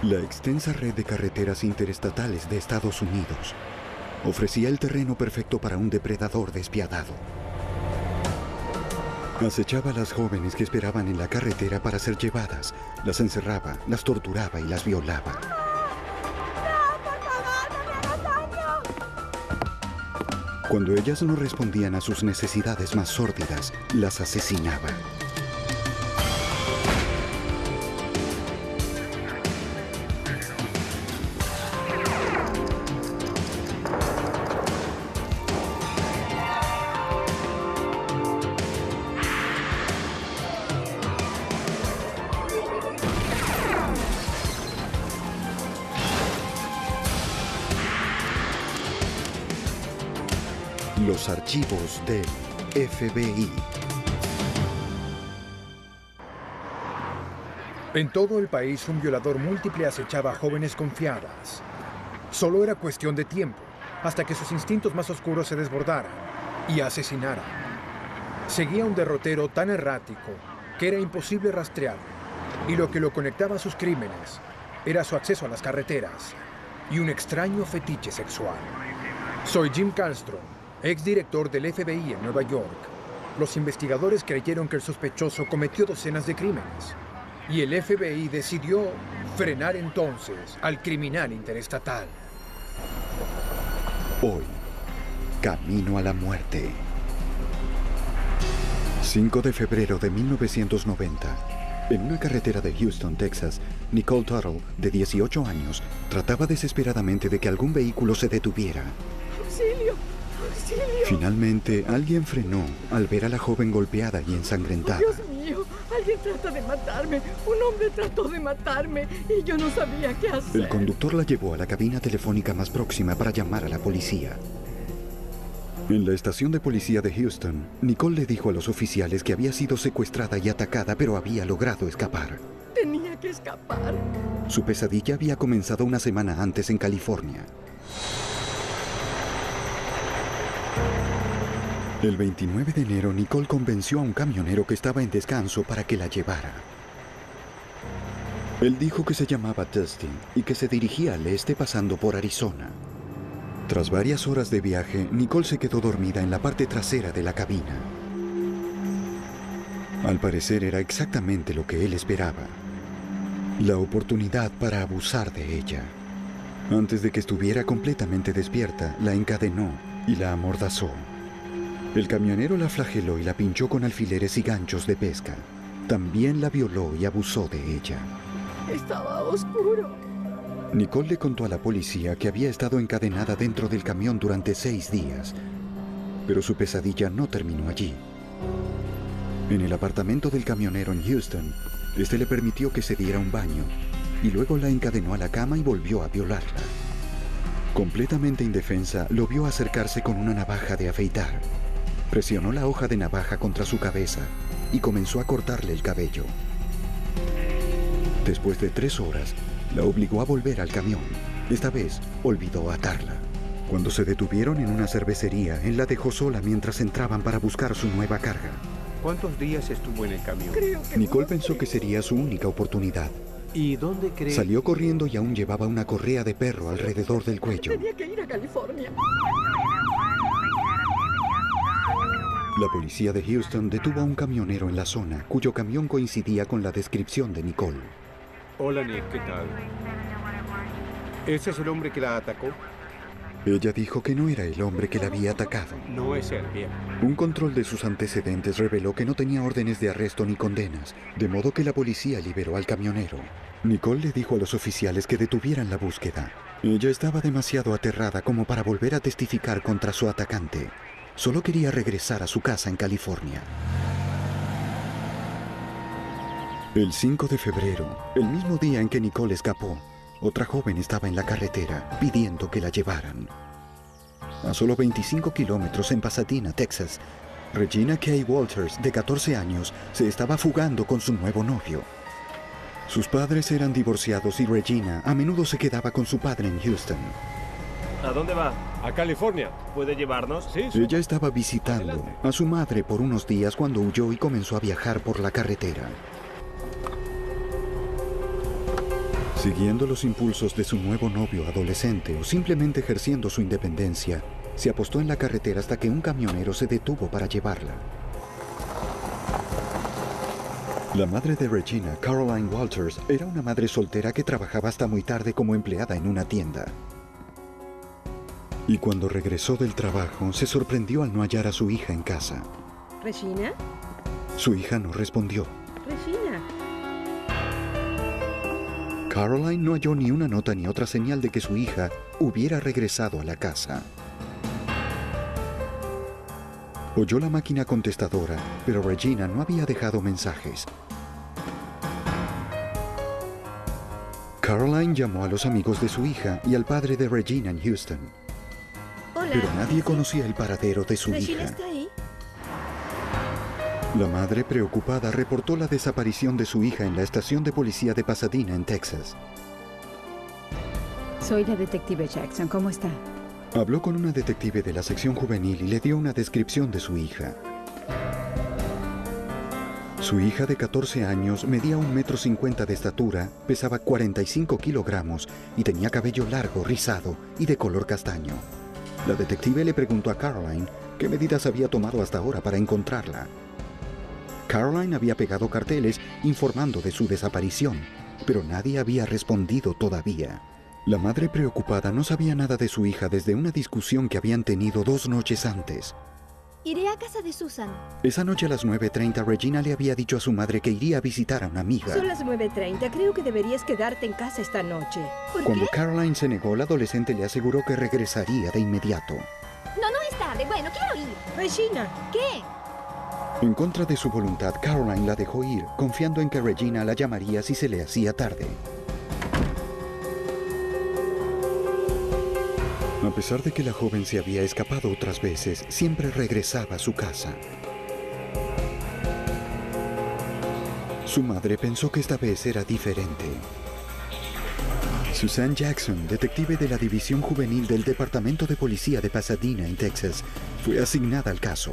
La extensa red de carreteras interestatales de Estados Unidos ofrecía el terreno perfecto para un depredador despiadado. Acechaba a las jóvenes que esperaban en la carretera para ser llevadas, las encerraba, las torturaba y las violaba. Cuando ellas no respondían a sus necesidades más sórdidas, las asesinaba. Los archivos del FBI. En todo el país, un violador múltiple acechaba a jóvenes confiadas. Solo era cuestión de tiempo, hasta que sus instintos más oscuros se desbordaran y asesinaran. Seguía un derrotero tan errático que era imposible rastrearlo, y lo que lo conectaba a sus crímenes era su acceso a las carreteras y un extraño fetiche sexual. Soy Jim Kallstrom, exdirector del FBI en Nueva York. Los investigadores creyeron que el sospechoso cometió docenas de crímenes, y el FBI decidió frenar entonces al criminal interestatal. Hoy, camino a la muerte. 5 de febrero de 1990. En una carretera de Houston, Texas, Nicole Tuttle, de 18 años, trataba desesperadamente de que algún vehículo se detuviera. ¡Auxilio! ¡Auxilio! Finalmente, alguien frenó al ver a la joven golpeada y ensangrentada. ¡Dios mío! Alguien trata de matarme. Un hombre trató de matarme y yo no sabía qué hacer. El conductor la llevó a la cabina telefónica más próxima para llamar a la policía. En la estación de policía de Houston, Nicole le dijo a los oficiales que había sido secuestrada y atacada, pero había logrado escapar. Tenía que escapar. Su pesadilla había comenzado una semana antes en California. El 29 de enero, Nicole convenció a un camionero que estaba en descanso para que la llevara. Él dijo que se llamaba Dustin y que se dirigía al este pasando por Arizona. Tras varias horas de viaje, Nicole se quedó dormida en la parte trasera de la cabina. Al parecer era exactamente lo que él esperaba. La oportunidad para abusar de ella. Antes de que estuviera completamente despierta, la encadenó y la amordazó. El camionero la flageló y la pinchó con alfileres y ganchos de pesca. También la violó y abusó de ella. Estaba oscuro. Nicole le contó a la policía que había estado encadenada dentro del camión durante 6 días, pero su pesadilla no terminó allí. En el apartamento del camionero en Houston, este le permitió que se diera un baño y luego la encadenó a la cama y volvió a violarla. Completamente indefensa, lo vio acercarse con una navaja de afeitar. Presionó la hoja de navaja contra su cabeza y comenzó a cortarle el cabello. Después de 3 horas, la obligó a volver al camión. Esta vez, olvidó atarla. Cuando se detuvieron en una cervecería, él la dejó sola mientras entraban para buscar su nueva carga. ¿Cuántos días estuvo en el camión? Creo que Nicole unos pensó que 3. sería su única oportunidad. ¿Y dónde cree? Salió corriendo y aún llevaba una correa de perro alrededor del cuello. Tenía que ir a California. La policía de Houston detuvo a un camionero en la zona, cuyo camión coincidía con la descripción de Nicole. Hola, Nick, ¿qué tal? ¿Ese es el hombre que la atacó? Ella dijo que no era el hombre que la había atacado. No es él, bien. Un control de sus antecedentes reveló que no tenía órdenes de arresto ni condenas, de modo que la policía liberó al camionero. Nicole le dijo a los oficiales que detuvieran la búsqueda. Ella estaba demasiado aterrada como para volver a testificar contra su atacante. Solo quería regresar a su casa en California. El 5 de febrero, el mismo día en que Nicole escapó, otra joven estaba en la carretera pidiendo que la llevaran. A solo 25 kilómetros en Pasadena, Texas, Regina Kay Walters, de 14 años, se estaba fugando con su nuevo novio. Sus padres eran divorciados y Regina a menudo se quedaba con su padre en Houston. ¿A dónde va? A California. ¿Puede llevarnos? Sí, Ella estaba visitando a su madre por unos días cuando huyó y comenzó a viajar por la carretera. Siguiendo los impulsos de su nuevo novio adolescente o simplemente ejerciendo su independencia, se apostó en la carretera hasta que un camionero se detuvo para llevarla. La madre de Regina, Caroline Walters, era una madre soltera que trabajaba hasta muy tarde como empleada en una tienda. Y cuando regresó del trabajo, se sorprendió al no hallar a su hija en casa. ¿Regina? Su hija no respondió. Regina. Caroline no halló ni una nota ni otra señal de que su hija hubiera regresado a la casa. Oyó la máquina contestadora, pero Regina no había dejado mensajes. Caroline llamó a los amigos de su hija y al padre de Regina en Houston. Hola. Pero nadie conocía el paradero de su ¿Regina hija. está ahí? La madre, preocupada, reportó la desaparición de su hija en la estación de policía de Pasadena, en Texas. Soy la detective Jackson. ¿Cómo está? Habló con una detective de la sección juvenil y le dio una descripción de su hija. Su hija de 14 años medía 1,50 m de estatura, pesaba 45 kilogramos y tenía cabello largo, rizado y de color castaño. La detective le preguntó a Caroline qué medidas había tomado hasta ahora para encontrarla. Caroline había pegado carteles informando de su desaparición, pero nadie había respondido todavía. La madre, preocupada, no sabía nada de su hija desde una discusión que habían tenido 2 noches antes. Iré a casa de Susan. Esa noche a las 9:30, Regina le había dicho a su madre que iría a visitar a una amiga. Son las 9:30. Creo que deberías quedarte en casa esta noche. ¿Por Cuando qué? Caroline se negó, la adolescente le aseguró que regresaría de inmediato. No es tarde. Bueno, quiero ir. Regina. ¿Qué? En contra de su voluntad, Caroline la dejó ir, confiando en que Regina la llamaría si se le hacía tarde. A pesar de que la joven se había escapado otras veces, siempre regresaba a su casa. Su madre pensó que esta vez era diferente. Susan Jackson, detective de la División Juvenil del Departamento de Policía de Pasadena, en Texas, fue asignada al caso.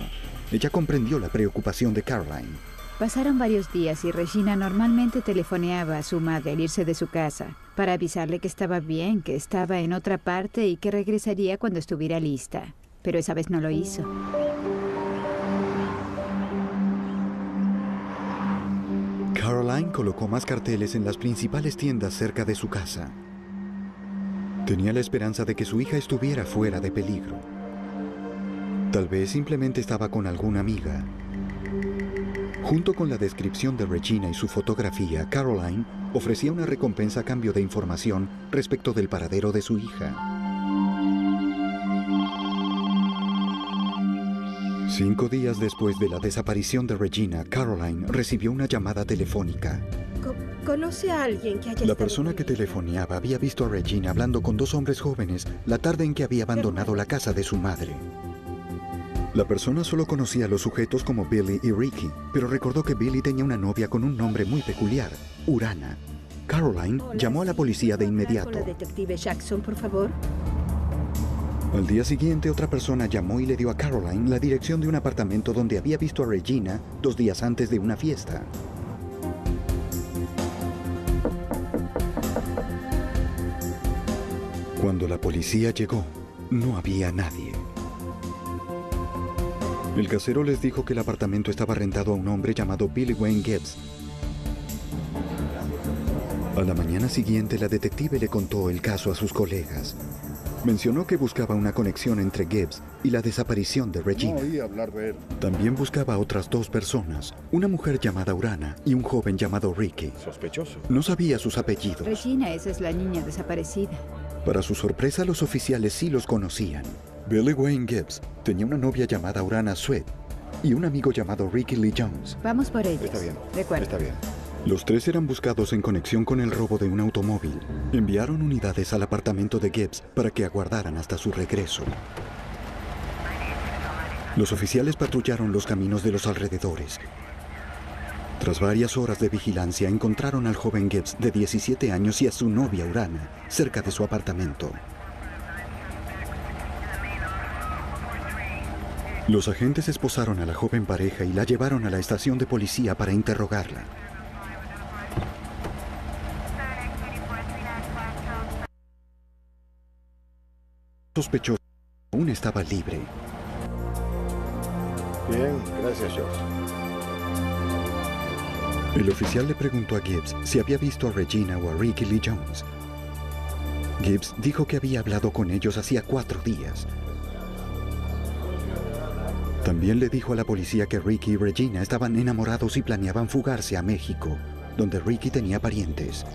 Ella comprendió la preocupación de Caroline. Pasaron varios días y Regina normalmente telefoneaba a su madre al irse de su casa para avisarle que estaba bien, que estaba en otra parte y que regresaría cuando estuviera lista. Pero esa vez no lo hizo. Caroline colocó más carteles en las principales tiendas cerca de su casa. Tenía la esperanza de que su hija estuviera fuera de peligro. Tal vez simplemente estaba con alguna amiga. Junto con la descripción de Regina y su fotografía, Caroline ofrecía una recompensa a cambio de información respecto del paradero de su hija. 5 días después de la desaparición de Regina, Caroline recibió una llamada telefónica. ¿Conoce a alguien que haya La estado persona con que ella? telefoneaba había visto a Regina hablando con 2 hombres jóvenes la tarde en que había abandonado la casa de su madre. La persona solo conocía a los sujetos como Billy y Ricky, pero recordó que Billy tenía una novia con un nombre muy peculiar, Urana. Caroline Hola, llamó a la sí, policía de ¿puedo hablar inmediato. con la detective Jackson, por favor? Al día siguiente, otra persona llamó y le dio a Caroline la dirección de un apartamento donde había visto a Regina 2 días antes de una fiesta. Cuando la policía llegó, no había nadie. El casero les dijo que el apartamento estaba rentado a un hombre llamado Billy Wayne Gibbs. A la mañana siguiente, la detective le contó el caso a sus colegas. Mencionó que buscaba una conexión entre Gibbs y la desaparición de Regina. No oí hablar de él. También buscaba a otras 2 personas, una mujer llamada Urana y un joven llamado Ricky. Sospechoso. No sabía sus apellidos. Regina, esa es la niña desaparecida. Para su sorpresa, los oficiales sí los conocían. Billy Wayne Gibbs tenía una novia llamada Urana Sweat y un amigo llamado Ricky Lee Jones. Vamos por ellos. Está bien. Recuerda. Está bien. Los 3 eran buscados en conexión con el robo de un automóvil. Enviaron unidades al apartamento de Gibbs para que aguardaran hasta su regreso. Los oficiales patrullaron los caminos de los alrededores. Tras varias horas de vigilancia, encontraron al joven Gibbs de 17 años y a su novia Urana cerca de su apartamento. Los agentes esposaron a la joven pareja y la llevaron a la estación de policía para interrogarla. sospechoso aún estaba libre. Bien, gracias, George. El oficial le preguntó a Gibbs si había visto a Regina o a Ricky Lee Jones. Gibbs dijo que había hablado con ellos hacía 4 días. También le dijo a la policía que Ricky y Regina estaban enamorados y planeaban fugarse a México, donde Ricky tenía parientes.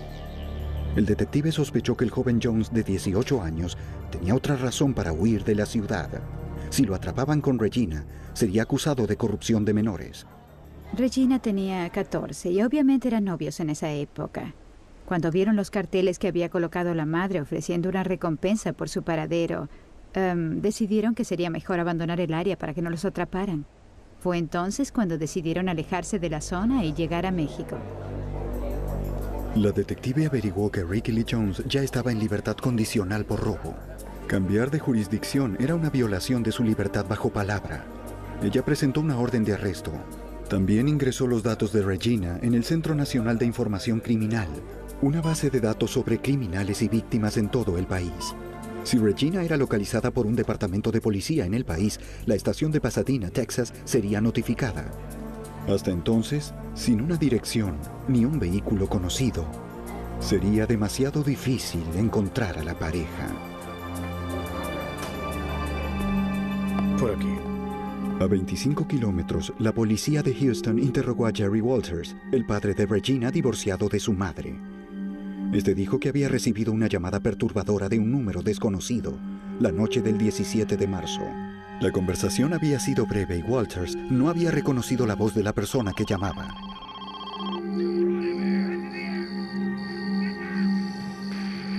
El detective sospechó que el joven Jones, de 18 años, tenía otra razón para huir de la ciudad. Si lo atrapaban con Regina, sería acusado de corrupción de menores. Regina tenía 14 y obviamente eran novios en esa época. Cuando vieron los carteles que había colocado la madre ofreciendo una recompensa por su paradero, decidieron que sería mejor abandonar el área para que no los atraparan. Fue entonces cuando decidieron alejarse de la zona y llegar a México. La detective averiguó que Ricky Lee Jones ya estaba en libertad condicional por robo. Cambiar de jurisdicción era una violación de su libertad bajo palabra. Ella presentó una orden de arresto. También ingresó los datos de Regina en el Centro Nacional de Información Criminal, una base de datos sobre criminales y víctimas en todo el país. Si Regina era localizada por un departamento de policía en el país, la estación de Pasadena, Texas, sería notificada. Hasta entonces, sin una dirección ni un vehículo conocido, sería demasiado difícil encontrar a la pareja. Por aquí. A 25 kilómetros, la policía de Houston interrogó a Jerry Walters, el padre de Regina, divorciado de su madre. Este dijo que había recibido una llamada perturbadora de un número desconocido la noche del 17 de marzo. La conversación había sido breve y Walters no había reconocido la voz de la persona que llamaba.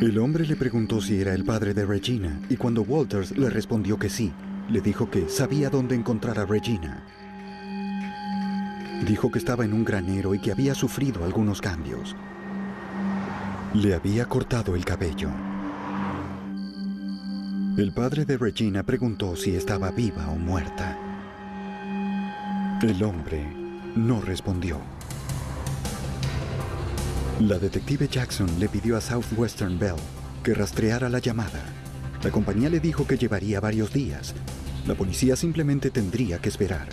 El hombre le preguntó si era el padre de Regina y cuando Walters le respondió que sí, le dijo que sabía dónde encontrar a Regina. Dijo que estaba en un granero y que había sufrido algunos cambios. Le había cortado el cabello. El padre de Regina preguntó si estaba viva o muerta. El hombre no respondió. La detective Jackson le pidió a Southwestern Bell que rastreara la llamada. La compañía le dijo que llevaría varios días. La policía simplemente tendría que esperar.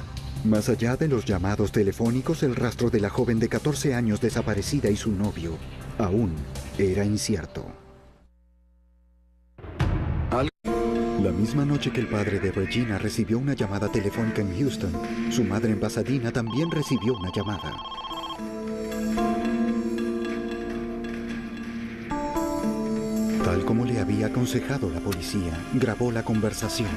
Más allá de los llamados telefónicos, el rastro de la joven de 14 años desaparecida y su novio aún era incierto. La misma noche que el padre de Regina recibió una llamada telefónica en Houston, su madre en Pasadena también recibió una llamada. Tal como le había aconsejado la policía, grabó la conversación.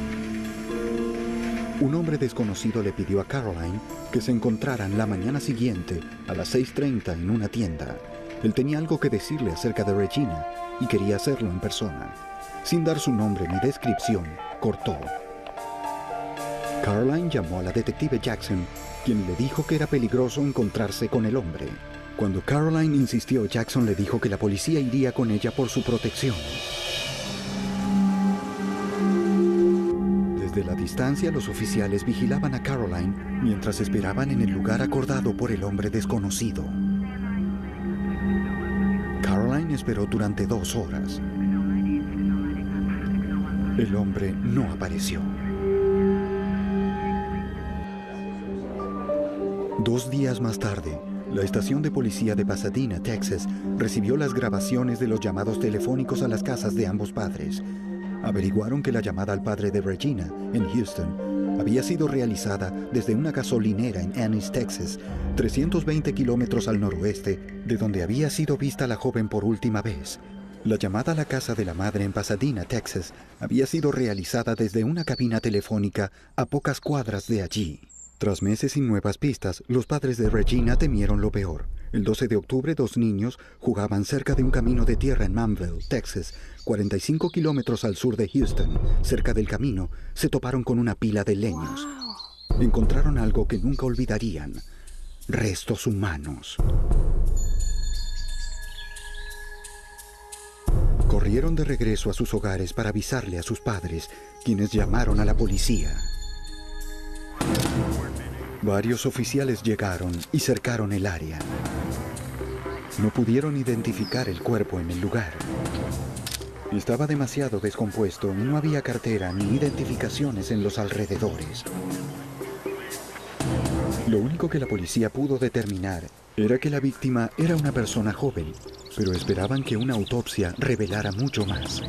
Un hombre desconocido le pidió a Caroline que se encontraran la mañana siguiente a las 6:30 en una tienda. Él tenía algo que decirle acerca de Regina y quería hacerlo en persona. Sin dar su nombre ni descripción, cortó. Caroline llamó a la detective Jackson, quien le dijo que era peligroso encontrarse con el hombre. Cuando Caroline insistió, Jackson le dijo que la policía iría con ella por su protección. Desde la distancia, los oficiales vigilaban a Caroline mientras esperaban en el lugar acordado por el hombre desconocido. Caroline esperó durante 2 horas. El hombre no apareció. 2 días más tarde, la estación de policía de Pasadena, Texas, recibió las grabaciones de los llamados telefónicos a las casas de ambos padres. Averiguaron que la llamada al padre de Regina, en Houston, había sido realizada desde una gasolinera en Ennis, Texas, 320 kilómetros al noroeste de donde había sido vista la joven por última vez. La llamada a la casa de la madre en Pasadena, Texas, había sido realizada desde una cabina telefónica a pocas cuadras de allí. Tras meses sin nuevas pistas, los padres de Regina temieron lo peor. El 12 de octubre, 2 niños jugaban cerca de un camino de tierra en Manville, Texas, 45 kilómetros al sur de Houston. Cerca del camino, se toparon con una pila de leños. Encontraron algo que nunca olvidarían: restos humanos. Corrieron de regreso a sus hogares para avisarle a sus padres, quienes llamaron a la policía. Varios oficiales llegaron y cercaron el área. No pudieron identificar el cuerpo en el lugar. Estaba demasiado descompuesto y no había cartera ni identificaciones en los alrededores. Lo único que la policía pudo determinar era que la víctima era una persona joven, pero esperaban que una autopsia revelara mucho más.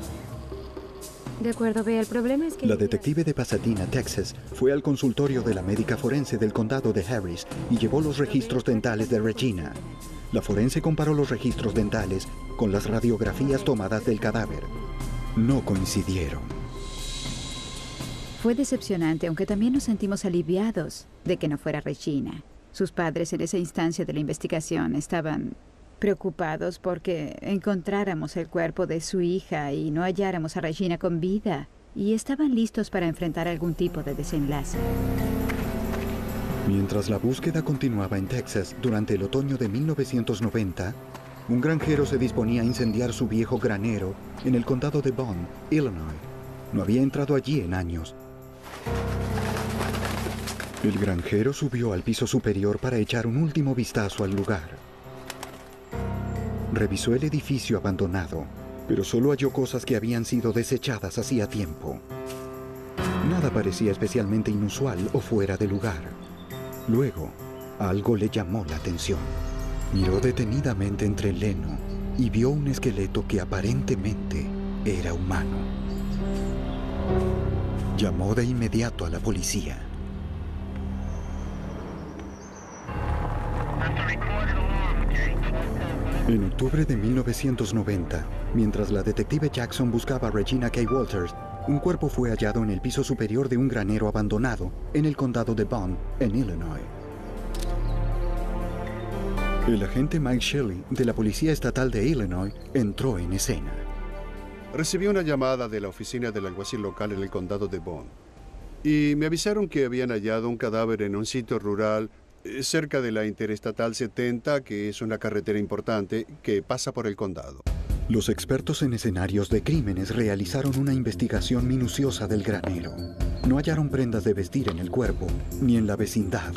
De acuerdo, Bea, el problema es que... La detective de Pasadena, Texas, fue al consultorio de la médica forense del condado de Harris y llevó los registros dentales de Regina. La forense comparó los registros dentales con las radiografías tomadas del cadáver. No coincidieron. Fue decepcionante, aunque también nos sentimos aliviados de que no fuera Regina. Sus padres en esa instancia de la investigación estaban preocupados porque encontráramos el cuerpo de su hija y no halláramos a Regina con vida, y estaban listos para enfrentar algún tipo de desenlace. Mientras la búsqueda continuaba en Texas durante el otoño de 1990, un granjero se disponía a incendiar su viejo granero en el condado de Bond, Illinois. No había entrado allí en años. El granjero subió al piso superior para echar un último vistazo al lugar. Revisó el edificio abandonado, pero solo halló cosas que habían sido desechadas hacía tiempo. Nada parecía especialmente inusual o fuera de lugar. Luego, algo le llamó la atención. Miró detenidamente entre el heno y vio un esqueleto que aparentemente era humano. Llamó de inmediato a la policía. En octubre de 1990, mientras la detective Jackson buscaba a Regina K. Walters, un cuerpo fue hallado en el piso superior de un granero abandonado en el condado de Bond, en Illinois. El agente Mike Shelley, de la Policía Estatal de Illinois, entró en escena. Recibí una llamada de la oficina del alguacil local en el condado de Bond. Y me avisaron que habían hallado un cadáver en un sitio rural cerca de la Interestatal 70, que es una carretera importante que pasa por el condado. Los expertos en escenarios de crímenes realizaron una investigación minuciosa del granero. No hallaron prendas de vestir en el cuerpo, ni en la vecindad.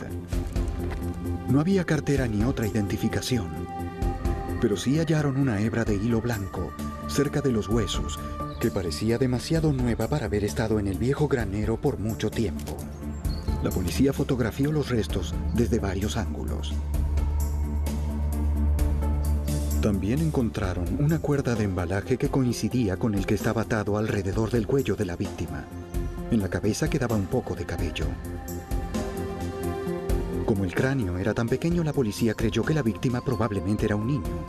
No había cartera ni otra identificación. Pero sí hallaron una hebra de hilo blanco cerca de los huesos, que parecía demasiado nueva para haber estado en el viejo granero por mucho tiempo. La policía fotografió los restos desde varios ángulos. También encontraron una cuerda de embalaje que coincidía con el que estaba atado alrededor del cuello de la víctima. En la cabeza quedaba un poco de cabello. Como el cráneo era tan pequeño, la policía creyó que la víctima probablemente era un niño.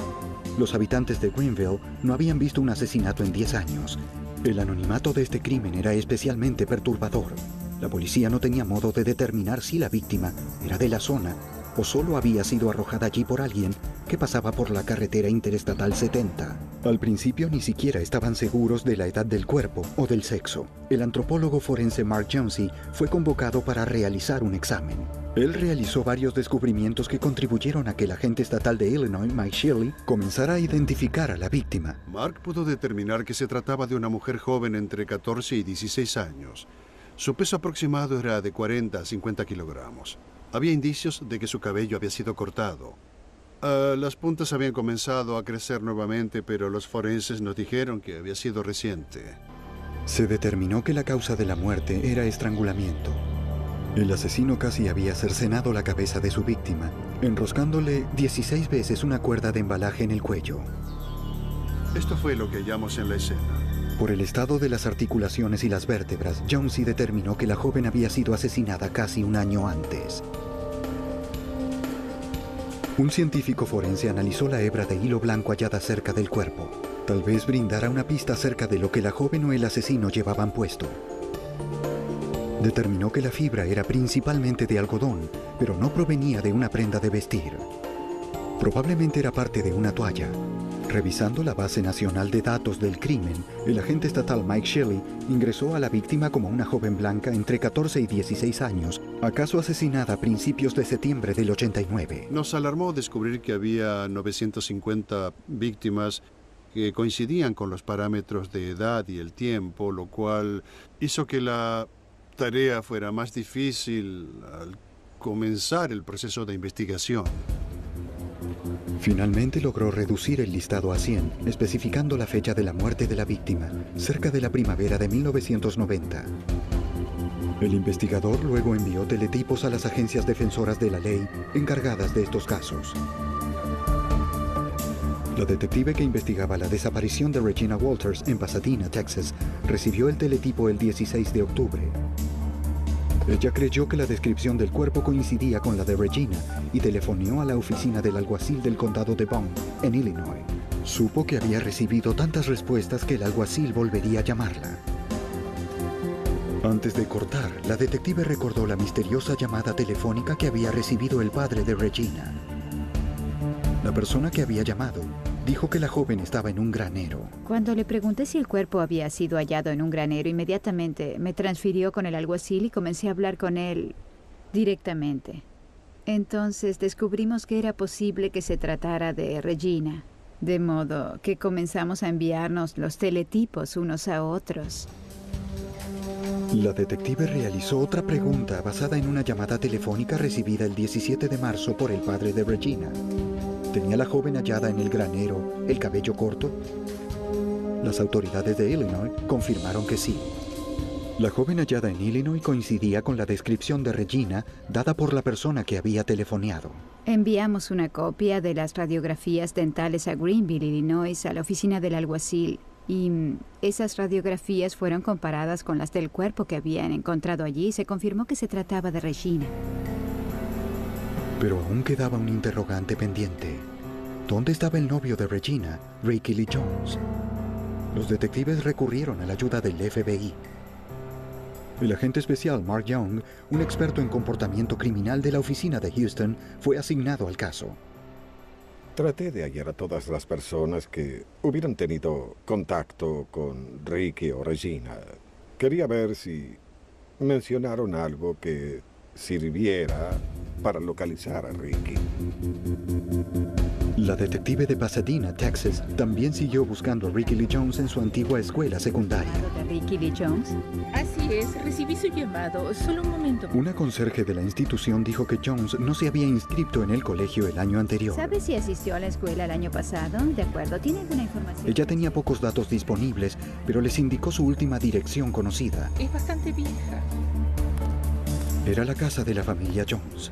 Los habitantes de Greenville no habían visto un asesinato en 10 años. El anonimato de este crimen era especialmente perturbador. La policía no tenía modo de determinar si la víctima era de la zona o solo había sido arrojada allí por alguien que pasaba por la carretera Interestatal 70. Al principio ni siquiera estaban seguros de la edad del cuerpo o del sexo. El antropólogo forense Mark Jonesy fue convocado para realizar un examen. Él realizó varios descubrimientos que contribuyeron a que el agente estatal de Illinois, Mike Shelley, comenzara a identificar a la víctima. Mark pudo determinar que se trataba de una mujer joven entre 14 y 16 años. Su peso aproximado era de 40 a 50 kilogramos. Había indicios de que su cabello había sido cortado. Las puntas habían comenzado a crecer nuevamente, pero los forenses nos dijeron que había sido reciente. Se determinó que la causa de la muerte era estrangulamiento. El asesino casi había cercenado la cabeza de su víctima, enroscándole 16 veces una cuerda de embalaje en el cuello. Esto fue lo que hallamos en la escena. Por el estado de las articulaciones y las vértebras, Jonesy determinó que la joven había sido asesinada casi un año antes. Un científico forense analizó la hebra de hilo blanco hallada cerca del cuerpo. Tal vez brindara una pista acerca de lo que la joven o el asesino llevaban puesto. Determinó que la fibra era principalmente de algodón, pero no provenía de una prenda de vestir. Probablemente era parte de una toalla. Revisando la base nacional de datos del crimen, el agente estatal Mike Shelley ingresó a la víctima como una joven blanca entre 14 y 16 años, acaso asesinada a principios de septiembre del 89. Nos alarmó descubrir que había 950 víctimas que coincidían con los parámetros de edad y el tiempo, lo cual hizo que la tarea fuera más difícil al comenzar el proceso de investigación. Finalmente logró reducir el listado a 100, especificando la fecha de la muerte de la víctima, cerca de la primavera de 1990. El investigador luego envió teletipos a las agencias defensoras de la ley encargadas de estos casos. La detective que investigaba la desaparición de Regina Walters en Pasadena, Texas, recibió el teletipo el 16 de octubre. Ella creyó que la descripción del cuerpo coincidía con la de Regina y telefoneó a la oficina del alguacil del condado de Bond, en Illinois. Supo que había recibido tantas respuestas que el alguacil volvería a llamarla. Antes de cortar, la detective recordó la misteriosa llamada telefónica que había recibido el padre de Regina. La persona que había llamado dijo que la joven estaba en un granero. Cuando le pregunté si el cuerpo había sido hallado en un granero, inmediatamente me transfirió con el alguacil y comencé a hablar con él directamente. Entonces descubrimos que era posible que se tratara de Regina, de modo que comenzamos a enviarnos los teletipos unos a otros. La detective realizó otra pregunta basada en una llamada telefónica recibida el 17 de marzo por el padre de Regina. ¿Tenía la joven hallada en el granero el cabello corto? Las autoridades de Illinois confirmaron que sí. La joven hallada en Illinois coincidía con la descripción de Regina dada por la persona que había telefoneado. Enviamos una copia de las radiografías dentales a Greenville, Illinois, a la oficina del alguacil. Y esas radiografías fueron comparadas con las del cuerpo que habían encontrado allí y se confirmó que se trataba de Regina. Pero aún quedaba un interrogante pendiente. ¿Dónde estaba el novio de Regina, Ricky Lee Jones? Los detectives recurrieron a la ayuda del FBI. El agente especial Mark Young, un experto en comportamiento criminal de la oficina de Houston, fue asignado al caso. Traté de hallar a todas las personas que hubieran tenido contacto con Ricky o Regina. Quería ver si mencionaron algo que sirviera para localizar a Ricky. La detective de Pasadena, Texas, también siguió buscando a Ricky Lee Jones en su antigua escuela secundaria. ¿De Ricky Lee Jones? Así es, recibí su llamado. Solo un momento. Una conserje de la institución dijo que Jones no se había inscrito en el colegio el año anterior. ¿Sabe si asistió a la escuela el año pasado? De acuerdo, ¿tiene alguna información? Ella tenía pocos datos disponibles, pero les indicó su última dirección conocida. Es bastante vieja. Era la casa de la familia Jones.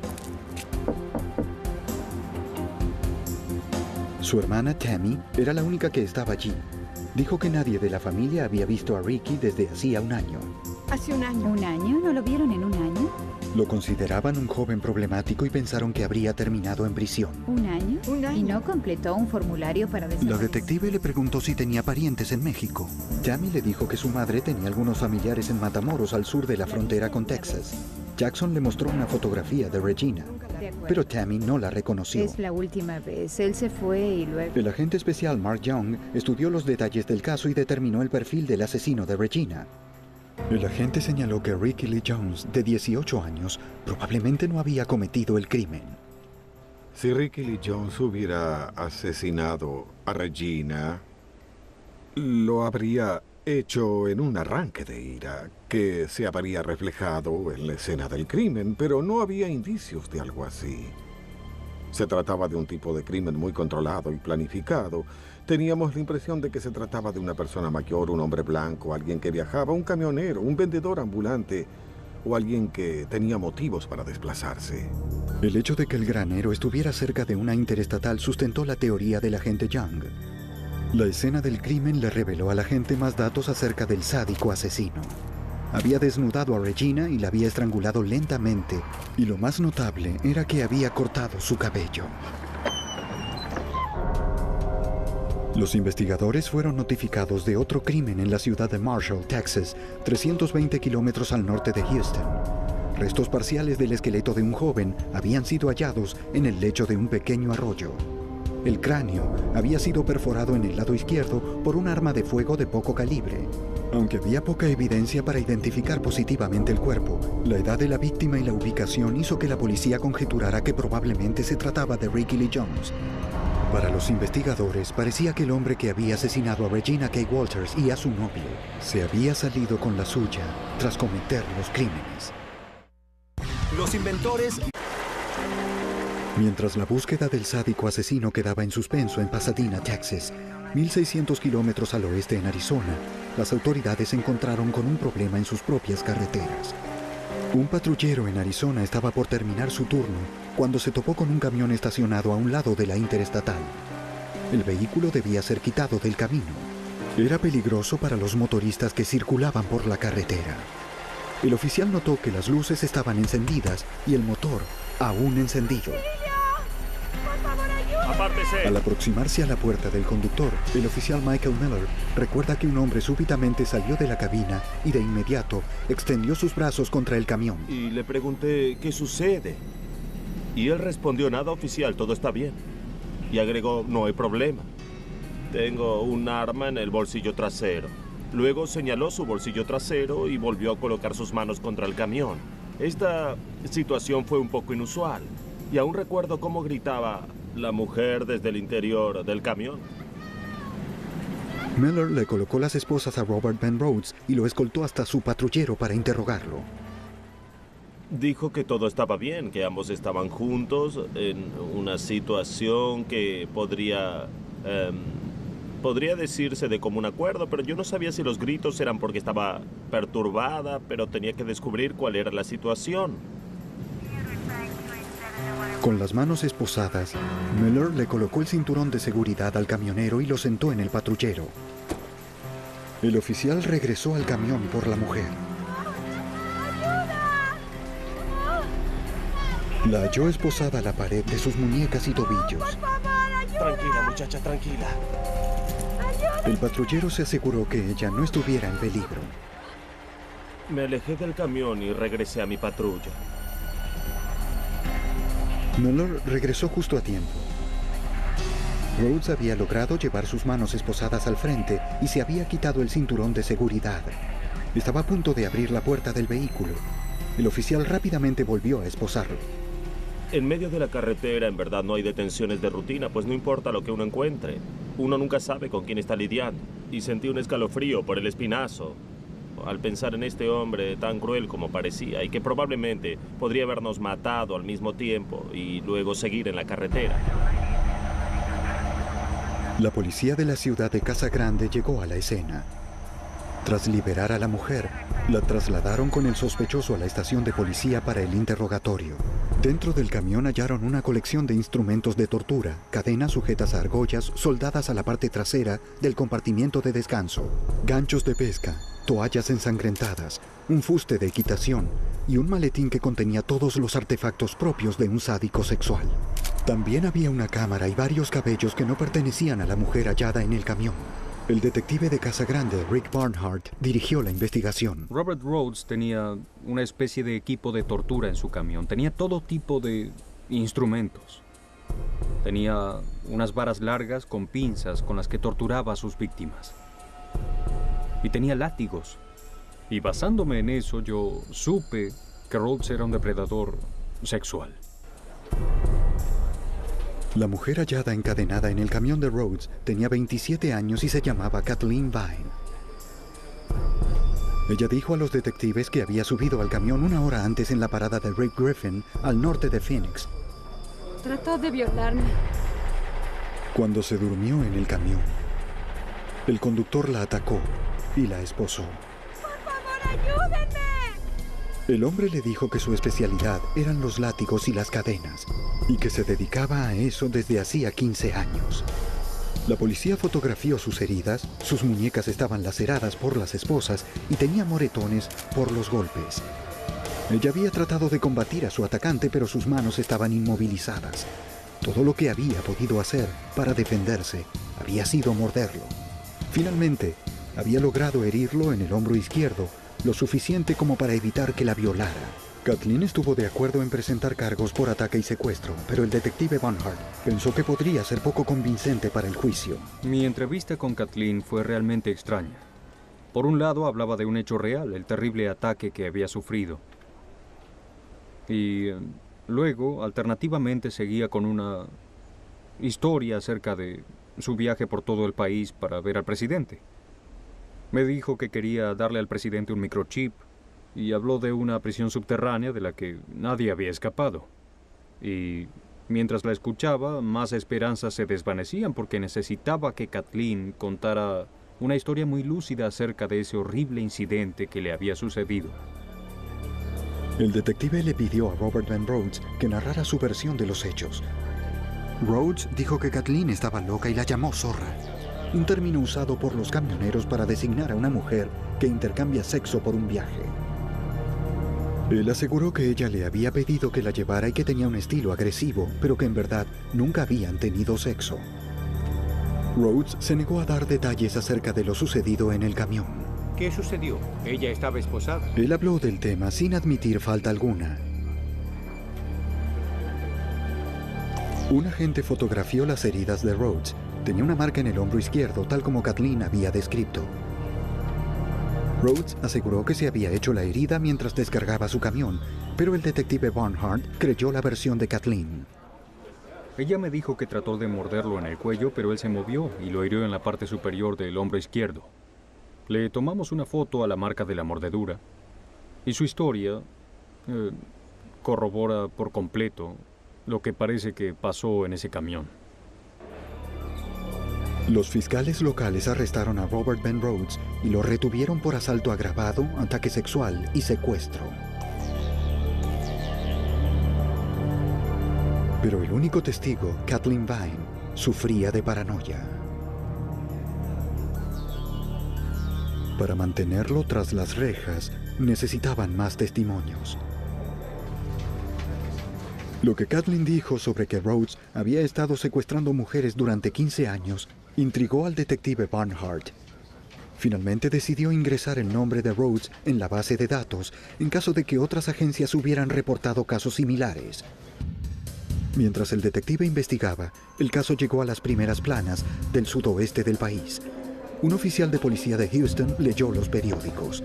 Su hermana Tammy era la única que estaba allí. Dijo que nadie de la familia había visto a Ricky desde hacía un año. Hace un año. ¿Un año? ¿No lo vieron en un año? Lo consideraban un joven problemático y pensaron que habría terminado en prisión. ¿Un año? Un año. ¿Y no completó un formulario para desaparecer? La detective le preguntó si tenía parientes en México. Tammy le dijo que su madre tenía algunos familiares en Matamoros, al sur de la frontera con Texas. Jackson le mostró una fotografía de Regina, pero Tammy no la reconoció. Es la última vez. Él se fue y luego... El agente especial Mark Young estudió los detalles del caso y determinó el perfil del asesino de Regina. El agente señaló que Ricky Lee Jones, de 18 años, probablemente no había cometido el crimen. Si Ricky Lee Jones hubiera asesinado a Regina, lo habría hecho en un arranque de ira que se habría reflejado en la escena del crimen, pero no había indicios de algo así. Se trataba de un tipo de crimen muy controlado y planificado. Teníamos la impresión de que se trataba de una persona mayor, un hombre blanco, alguien que viajaba, un camionero, un vendedor ambulante o alguien que tenía motivos para desplazarse. El hecho de que el granero estuviera cerca de una interestatal sustentó la teoría del agente Young. La escena del crimen le reveló a la gente más datos acerca del sádico asesino. Había desnudado a Regina y la había estrangulado lentamente, y lo más notable era que había cortado su cabello. Los investigadores fueron notificados de otro crimen en la ciudad de Marshall, Texas, 320 kilómetros al norte de Houston. Restos parciales del esqueleto de un joven habían sido hallados en el lecho de un pequeño arroyo. El cráneo había sido perforado en el lado izquierdo por un arma de fuego de poco calibre. Aunque había poca evidencia para identificar positivamente el cuerpo, la edad de la víctima y la ubicación hizo que la policía conjeturara que probablemente se trataba de Ricky Lee Jones. Para los investigadores, parecía que el hombre que había asesinado a Regina K. Walters y a su novio se había salido con la suya tras cometer los crímenes. Los inventores Mientras la búsqueda del sádico asesino quedaba en suspenso en Pasadena, Texas, 1.600 kilómetros al oeste en Arizona, las autoridades se encontraron con un problema en sus propias carreteras. Un patrullero en Arizona estaba por terminar su turno cuando se topó con un camión estacionado a un lado de la interestatal. El vehículo debía ser quitado del camino. Era peligroso para los motoristas que circulaban por la carretera. El oficial notó que las luces estaban encendidas y el motor aún encendido. ¡Apártese! Al aproximarse a la puerta del conductor, el oficial Michael Miller recuerda que un hombre súbitamente salió de la cabina y de inmediato extendió sus brazos contra el camión. Y le pregunté, ¿qué sucede? Y él respondió, nada, oficial, todo está bien. Y agregó, no hay problema. Tengo un arma en el bolsillo trasero. Luego señaló su bolsillo trasero y volvió a colocar sus manos contra el camión. Esta situación fue un poco inusual. Y aún recuerdo cómo gritaba la mujer desde el interior del camión. Miller le colocó las esposas a Robert Ben Rhodes y lo escoltó hasta su patrullero para interrogarlo. Dijo que todo estaba bien, que ambos estaban juntos en una situación que podría decirse de común acuerdo, pero yo no sabía si los gritos eran porque estaba perturbada, pero tenía que descubrir cuál era la situación. Con las manos esposadas, Miller le colocó el cinturón de seguridad al camionero y lo sentó en el patrullero. El oficial regresó al camión por la mujer. La halló esposada a la pared de sus muñecas y tobillos. Tranquila, muchacha, tranquila. El patrullero se aseguró que ella no estuviera en peligro. Me alejé del camión y regresé a mi patrulla. Miller regresó justo a tiempo. Rhodes había logrado llevar sus manos esposadas al frente y se había quitado el cinturón de seguridad. Estaba a punto de abrir la puerta del vehículo. El oficial rápidamente volvió a esposarlo. En medio de la carretera, en verdad, no hay detenciones de rutina, pues no importa lo que uno encuentre. Uno nunca sabe con quién está lidiando. Y sentí un escalofrío por el espinazo al pensar en este hombre tan cruel como parecía y que probablemente podría habernos matado al mismo tiempo y luego seguir en la carretera. La policía de la ciudad de Casa Grande llegó a la escena. Tras liberar a la mujer, la trasladaron con el sospechoso a la estación de policía para el interrogatorio. Dentro del camión hallaron una colección de instrumentos de tortura, cadenas sujetas a argollas soldadas a la parte trasera del compartimiento de descanso, ganchos de pesca, toallas ensangrentadas, un fuste de equitación y un maletín que contenía todos los artefactos propios de un sádico sexual. También había una cámara y varios cabellos que no pertenecían a la mujer hallada en el camión. El detective de Casa Grande, Rick Barnhart, dirigió la investigación. Robert Rhodes tenía una especie de equipo de tortura en su camión. Tenía todo tipo de instrumentos. Tenía unas varas largas con pinzas con las que torturaba a sus víctimas. Y tenía látigos. Y basándome en eso, yo supe que Rhodes era un depredador sexual. La mujer hallada encadenada en el camión de Rhodes tenía 27 años y se llamaba Kathleen Vine. Ella dijo a los detectives que había subido al camión una hora antes en la parada de Rick Griffin, al norte de Phoenix. Trató de violarme. Cuando se durmió en el camión, el conductor la atacó y la esposó. ¡Por favor, ayúdenme! El hombre le dijo que su especialidad eran los látigos y las cadenas, y que se dedicaba a eso desde hacía 15 años. La policía fotografió sus heridas, sus muñecas estaban laceradas por las esposas y tenía moretones por los golpes. Ella había tratado de combatir a su atacante, pero sus manos estaban inmovilizadas. Todo lo que había podido hacer para defenderse había sido morderlo. Finalmente, había logrado herirlo en el hombro izquierdo, lo suficiente como para evitar que la violara. Kathleen estuvo de acuerdo en presentar cargos por ataque y secuestro, pero el detective Barnhart pensó que podría ser poco convincente para el juicio. Mi entrevista con Kathleen fue realmente extraña. Por un lado, hablaba de un hecho real, el terrible ataque que había sufrido. Y luego, alternativamente, seguía con una historia acerca de su viaje por todo el país para ver al presidente. Me dijo que quería darle al presidente un microchip y habló de una prisión subterránea de la que nadie había escapado. Y Mientras la escuchaba, más esperanzas se desvanecían porque necesitaba que Kathleen contara una historia muy lúcida acerca de ese horrible incidente que le había sucedido. El detective le pidió a Robert Van Rhodes que narrara su versión de los hechos. Rhodes dijo que Kathleen estaba loca y la llamó zorra, un término usado por los camioneros para designar a una mujer que intercambia sexo por un viaje. Él aseguró que ella le había pedido que la llevara y que tenía un estilo agresivo, pero que en verdad nunca habían tenido sexo. Rhodes se negó a dar detalles acerca de lo sucedido en el camión. ¿Qué sucedió? Ella estaba esposada. Él habló del tema sin admitir falta alguna. Un agente fotografió las heridas de Rhodes. Tenía una marca en el hombro izquierdo, tal como Kathleen había descrito. Rhodes aseguró que se había hecho la herida mientras descargaba su camión, pero el detective Barnhart creyó la versión de Kathleen. Ella me dijo que trató de morderlo en el cuello, pero él se movió y lo hirió en la parte superior del hombro izquierdo. Le tomamos una foto a la marca de la mordedura y su historia corrobora por completo lo que parece que pasó en ese camión. Los fiscales locales arrestaron a Robert Van Rhodes y lo retuvieron por asalto agravado, ataque sexual y secuestro. Pero el único testigo, Kathleen Vine, sufría de paranoia. Para mantenerlo tras las rejas, necesitaban más testimonios. Lo que Kathleen dijo sobre que Rhodes había estado secuestrando mujeres durante 15 años intrigó al detective Barnhart. Finalmente decidió ingresar el nombre de Rhodes en la base de datos en caso de que otras agencias hubieran reportado casos similares. Mientras el detective investigaba, el caso llegó a las primeras planas del sudoeste del país. Un oficial de policía de Houston leyó los periódicos.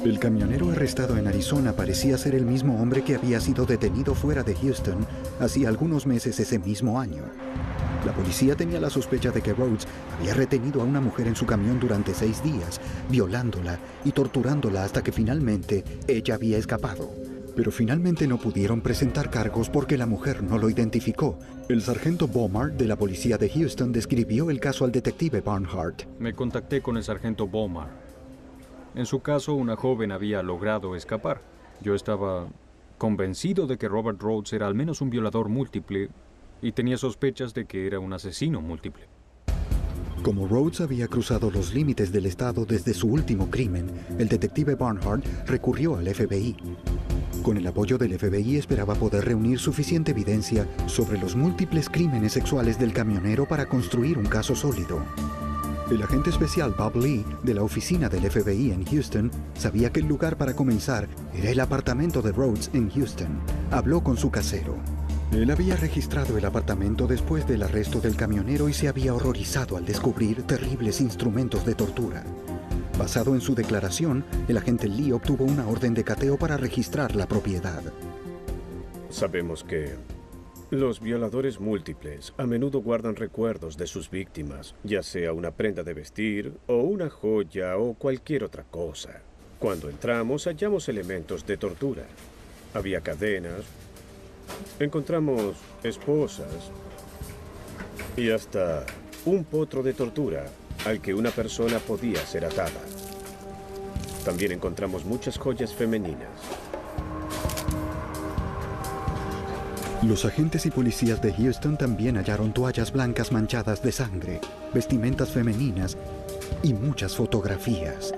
El camionero arrestado en Arizona parecía ser el mismo hombre que había sido detenido fuera de Houston hacía algunos meses ese mismo año. La policía tenía la sospecha de que Rhodes había retenido a una mujer en su camión durante 6 días, violándola y torturándola hasta que finalmente ella había escapado. Pero finalmente no pudieron presentar cargos porque la mujer no lo identificó. El sargento Beaumont de la policía de Houston describió el caso al detective Barnhart. Me contacté con el sargento Beaumont. En su caso, una joven había logrado escapar. Yo estaba convencido de que Robert Rhodes era al menos un violador múltiple y tenía sospechas de que era un asesino múltiple. Como Rhodes había cruzado los límites del estado desde su último crimen, el detective Barnhart recurrió al FBI. Con el apoyo del FBI esperaba poder reunir suficiente evidencia sobre los múltiples crímenes sexuales del camionero para construir un caso sólido. El agente especial Bob Lee, de la oficina del FBI en Houston, sabía que el lugar para comenzar era el apartamento de Rhodes en Houston. Habló con su casero. Él había registrado el apartamento después del arresto del camionero y se había horrorizado al descubrir terribles instrumentos de tortura. Basado en su declaración, el agente Lee obtuvo una orden de cateo para registrar la propiedad. Sabemos que los violadores múltiples a menudo guardan recuerdos de sus víctimas, ya sea una prenda de vestir o una joya o cualquier otra cosa. Cuando entramos, hallamos elementos de tortura. Había cadenas, encontramos esposas y hasta un potro de tortura al que una persona podía ser atada. También encontramos muchas joyas femeninas. Los agentes y policías de Houston también hallaron toallas blancas manchadas de sangre, vestimentas femeninas y muchas fotografías.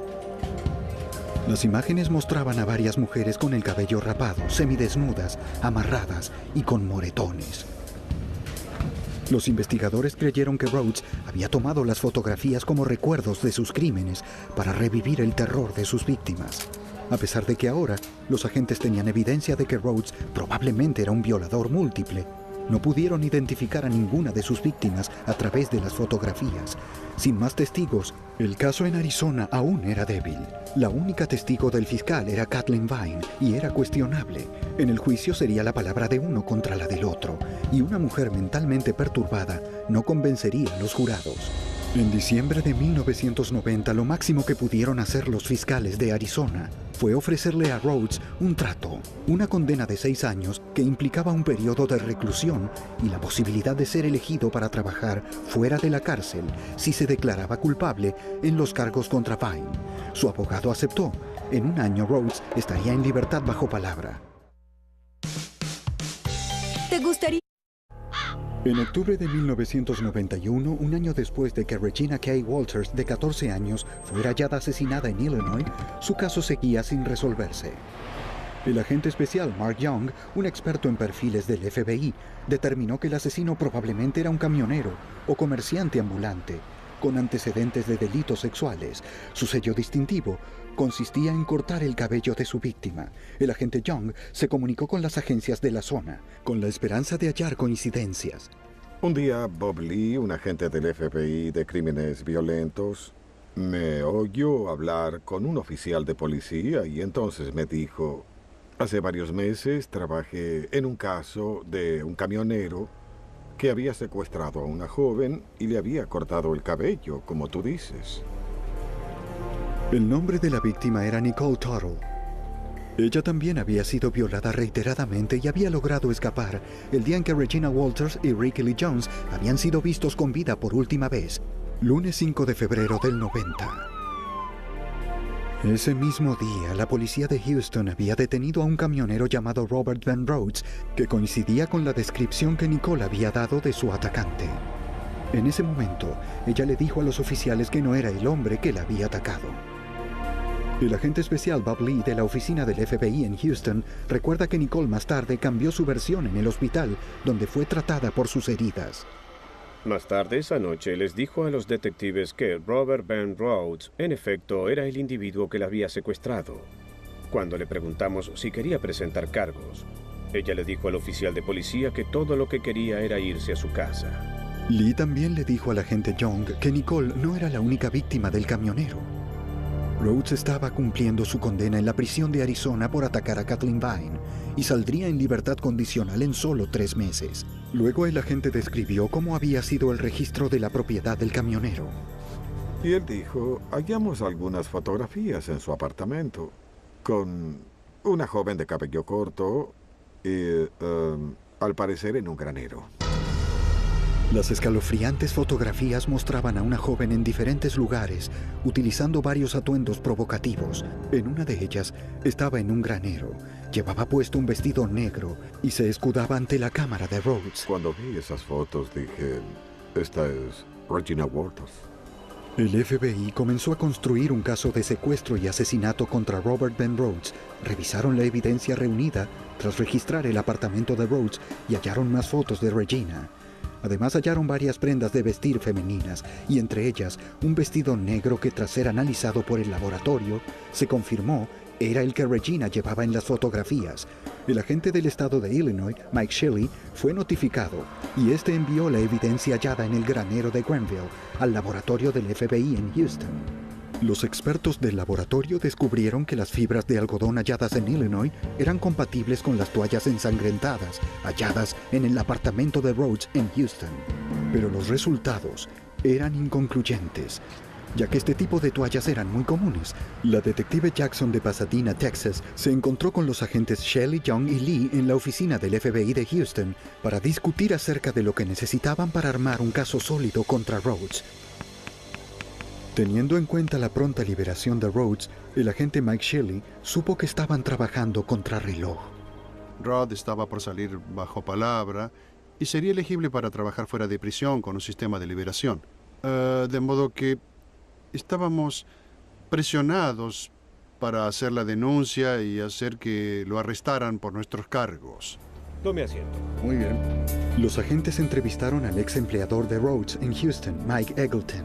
Las imágenes mostraban a varias mujeres con el cabello rapado, semidesnudas, amarradas y con moretones. Los investigadores creyeron que Rhodes había tomado las fotografías como recuerdos de sus crímenes para revivir el terror de sus víctimas. A pesar de que ahora los agentes tenían evidencia de que Rhodes probablemente era un violador múltiple, no pudieron identificar a ninguna de sus víctimas a través de las fotografías. Sin más testigos, el caso en Arizona aún era débil. La única testigo del fiscal era Kathleen Vine y era cuestionable. En el juicio sería la palabra de uno contra la del otro, y una mujer mentalmente perturbada no convencería a los jurados. En diciembre de 1990, lo máximo que pudieron hacer los fiscales de Arizona fue ofrecerle a Rhodes un trato, una condena de 6 años que implicaba un periodo de reclusión y la posibilidad de ser elegido para trabajar fuera de la cárcel si se declaraba culpable en los cargos contra Vine. Su abogado aceptó. En un año, Rhodes estaría en libertad bajo palabra. ¿Te gustaría? En octubre de 1991, un año después de que Regina K. Walters, de 14 años, fuera hallada asesinada en Illinois, su caso seguía sin resolverse. El agente especial Mark Young, un experto en perfiles del FBI, determinó que el asesino probablemente era un camionero o comerciante ambulante, con antecedentes de delitos sexuales. Su sello distintivo consistía en cortar el cabello de su víctima. El agente Young se comunicó con las agencias de la zona, con la esperanza de hallar coincidencias. Un día, Bob Lee, un agente del FBI de crímenes violentos, me oyó hablar con un oficial de policía y entonces me dijo: hace varios meses trabajé en un caso de un camionero que había secuestrado a una joven y le había cortado el cabello, como tú dices. El nombre de la víctima era Nicole Tuttle. Ella también había sido violada reiteradamente y había logrado escapar el día en que Regina Walters y Ricky Lee Jones habían sido vistos con vida por última vez, lunes 5 de febrero del 90. Ese mismo día, la policía de Houston había detenido a un camionero llamado Robert Van Rhodes, que coincidía con la descripción que Nicole había dado de su atacante. En ese momento, ella le dijo a los oficiales que no era el hombre que la había atacado. El agente especial Bob Lee de la oficina del FBI en Houston recuerda que Nicole más tarde cambió su versión en el hospital, donde fue tratada por sus heridas. Más tarde esa noche les dijo a los detectives que Robert Van Rhodes, en efecto, era el individuo que la había secuestrado. Cuando le preguntamos si quería presentar cargos, ella le dijo al oficial de policía que todo lo que quería era irse a su casa. Lee también le dijo al agente Young que Nicole no era la única víctima del camionero. Rhodes estaba cumpliendo su condena en la prisión de Arizona por atacar a Kathleen Vine y saldría en libertad condicional en solo 3 meses. Luego el agente describió cómo había sido el registro de la propiedad del camionero. Y él dijo: hallamos algunas fotografías en su apartamento con una joven de cabello corto y, al parecer, en un granero. Las escalofriantes fotografías mostraban a una joven en diferentes lugares, utilizando varios atuendos provocativos. En una de ellas estaba en un granero, llevaba puesto un vestido negro y se escudaba ante la cámara de Rhodes. Cuando vi esas fotos dije: esta es Regina Walters. El FBI comenzó a construir un caso de secuestro y asesinato contra Robert Van Rhodes. Revisaron la evidencia reunida tras registrar el apartamento de Rhodes y hallaron más fotos de Regina. Además hallaron varias prendas de vestir femeninas y entre ellas un vestido negro que, tras ser analizado por el laboratorio, se confirmó era el que Regina llevaba en las fotografías. El agente del estado de Illinois, Mike Shelley, fue notificado y este envió la evidencia hallada en el granero de Granville al laboratorio del FBI en Houston. Los expertos del laboratorio descubrieron que las fibras de algodón halladas en Illinois eran compatibles con las toallas ensangrentadas halladas en el apartamento de Rhodes en Houston. Pero los resultados eran inconcluyentes, ya que este tipo de toallas eran muy comunes. La detective Jackson de Pasadena, Texas, se encontró con los agentes Shelley, Young y Lee en la oficina del FBI de Houston para discutir acerca de lo que necesitaban para armar un caso sólido contra Rhodes. Teniendo en cuenta la pronta liberación de Rhodes, el agente Mike Shelley supo que estaban trabajando contra reloj. Rod estaba por salir bajo palabra y sería elegible para trabajar fuera de prisión con un sistema de liberación. De modo que estábamos presionados para hacer la denuncia y hacer que lo arrestaran por nuestros cargos. Tome asiento. Muy bien. Los agentes entrevistaron al ex empleador de Rhodes en Houston, Mike Eggleton.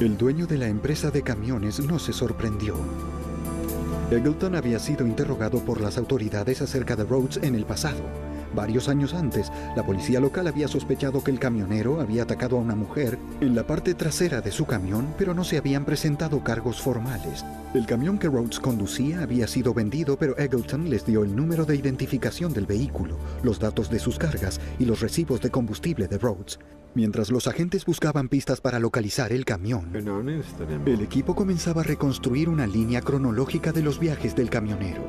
El dueño de la empresa de camiones no se sorprendió. Eggleton había sido interrogado por las autoridades acerca de Rhodes en el pasado. Varios años antes, la policía local había sospechado que el camionero había atacado a una mujer en la parte trasera de su camión, pero no se habían presentado cargos formales. El camión que Rhodes conducía había sido vendido, pero Eggleton les dio el número de identificación del vehículo, los datos de sus cargas y los recibos de combustible de Rhodes. Mientras los agentes buscaban pistas para localizar el camión, el equipo comenzaba a reconstruir una línea cronológica de los viajes del camionero.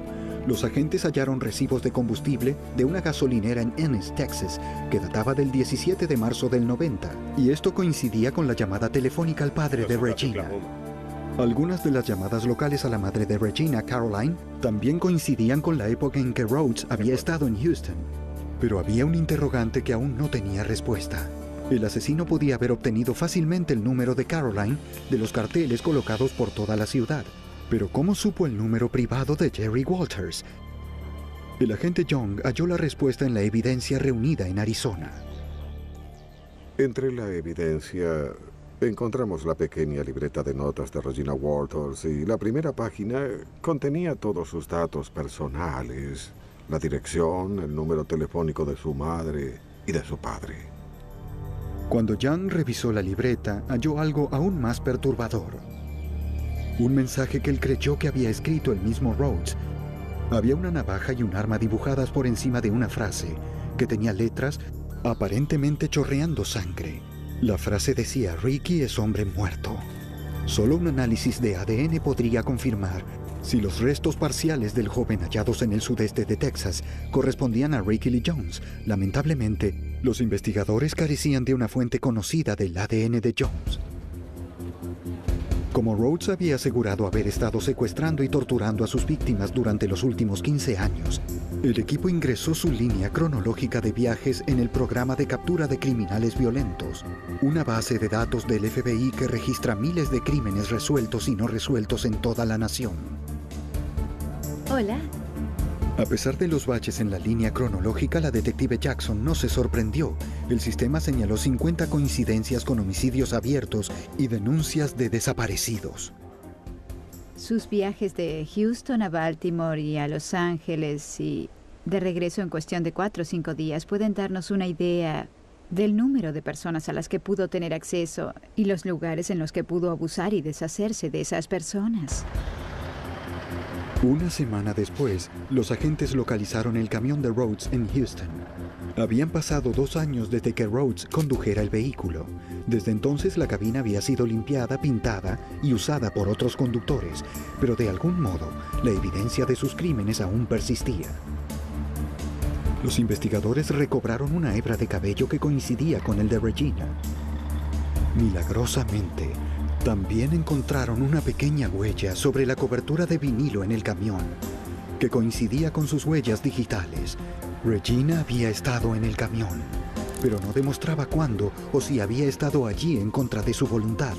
Los agentes hallaron recibos de combustible de una gasolinera en Ennis, Texas, que databa del 17 de marzo del 90, y esto coincidía con la llamada telefónica al padre de Regina. Algunas de las llamadas locales a la madre de Regina, Caroline, también coincidían con la época en que Rhodes había estado en Houston. Pero había un interrogante que aún no tenía respuesta. El asesino podía haber obtenido fácilmente el número de Caroline de los carteles colocados por toda la ciudad. Pero ¿cómo supo el número privado de Jerry Walters? El agente Young halló la respuesta en la evidencia reunida en Arizona. Entre la evidencia encontramos la pequeña libreta de notas de Regina Walters y la primera página contenía todos sus datos personales, la dirección, el número telefónico de su madre y de su padre. Cuando Young revisó la libreta, halló algo aún más perturbador. Un mensaje que él creyó que había escrito el mismo Rhodes. Había una navaja y un arma dibujadas por encima de una frase que tenía letras aparentemente chorreando sangre. La frase decía: Ricky es hombre muerto. Solo un análisis de ADN podría confirmar si los restos parciales del joven hallados en el sudeste de Texas correspondían a Ricky Lee Jones. Lamentablemente, los investigadores carecían de una fuente conocida del ADN de Jones. Como Rhodes había asegurado haber estado secuestrando y torturando a sus víctimas durante los últimos 15 años, el equipo ingresó su línea cronológica de viajes en el programa de captura de criminales violentos, una base de datos del FBI que registra miles de crímenes resueltos y no resueltos en toda la nación. Hola. A pesar de los baches en la línea cronológica, la detective Jackson no se sorprendió. El sistema señaló 50 coincidencias con homicidios abiertos y denuncias de desaparecidos. Sus viajes de Houston a Baltimore y a Los Ángeles y de regreso en cuestión de 4 o 5 días pueden darnos una idea del número de personas a las que pudo tener acceso y los lugares en los que pudo abusar y deshacerse de esas personas. Una semana después, los agentes localizaron el camión de Rhodes en Houston. Habían pasado 2 años desde que Rhodes condujera el vehículo. Desde entonces la cabina había sido limpiada, pintada y usada por otros conductores, pero de algún modo la evidencia de sus crímenes aún persistía. Los investigadores recobraron una hebra de cabello que coincidía con el de Regina. Milagrosamente, también encontraron una pequeña huella sobre la cobertura de vinilo en el camión, que coincidía con sus huellas digitales. Regina había estado en el camión, pero no demostraba cuándo o si había estado allí en contra de su voluntad.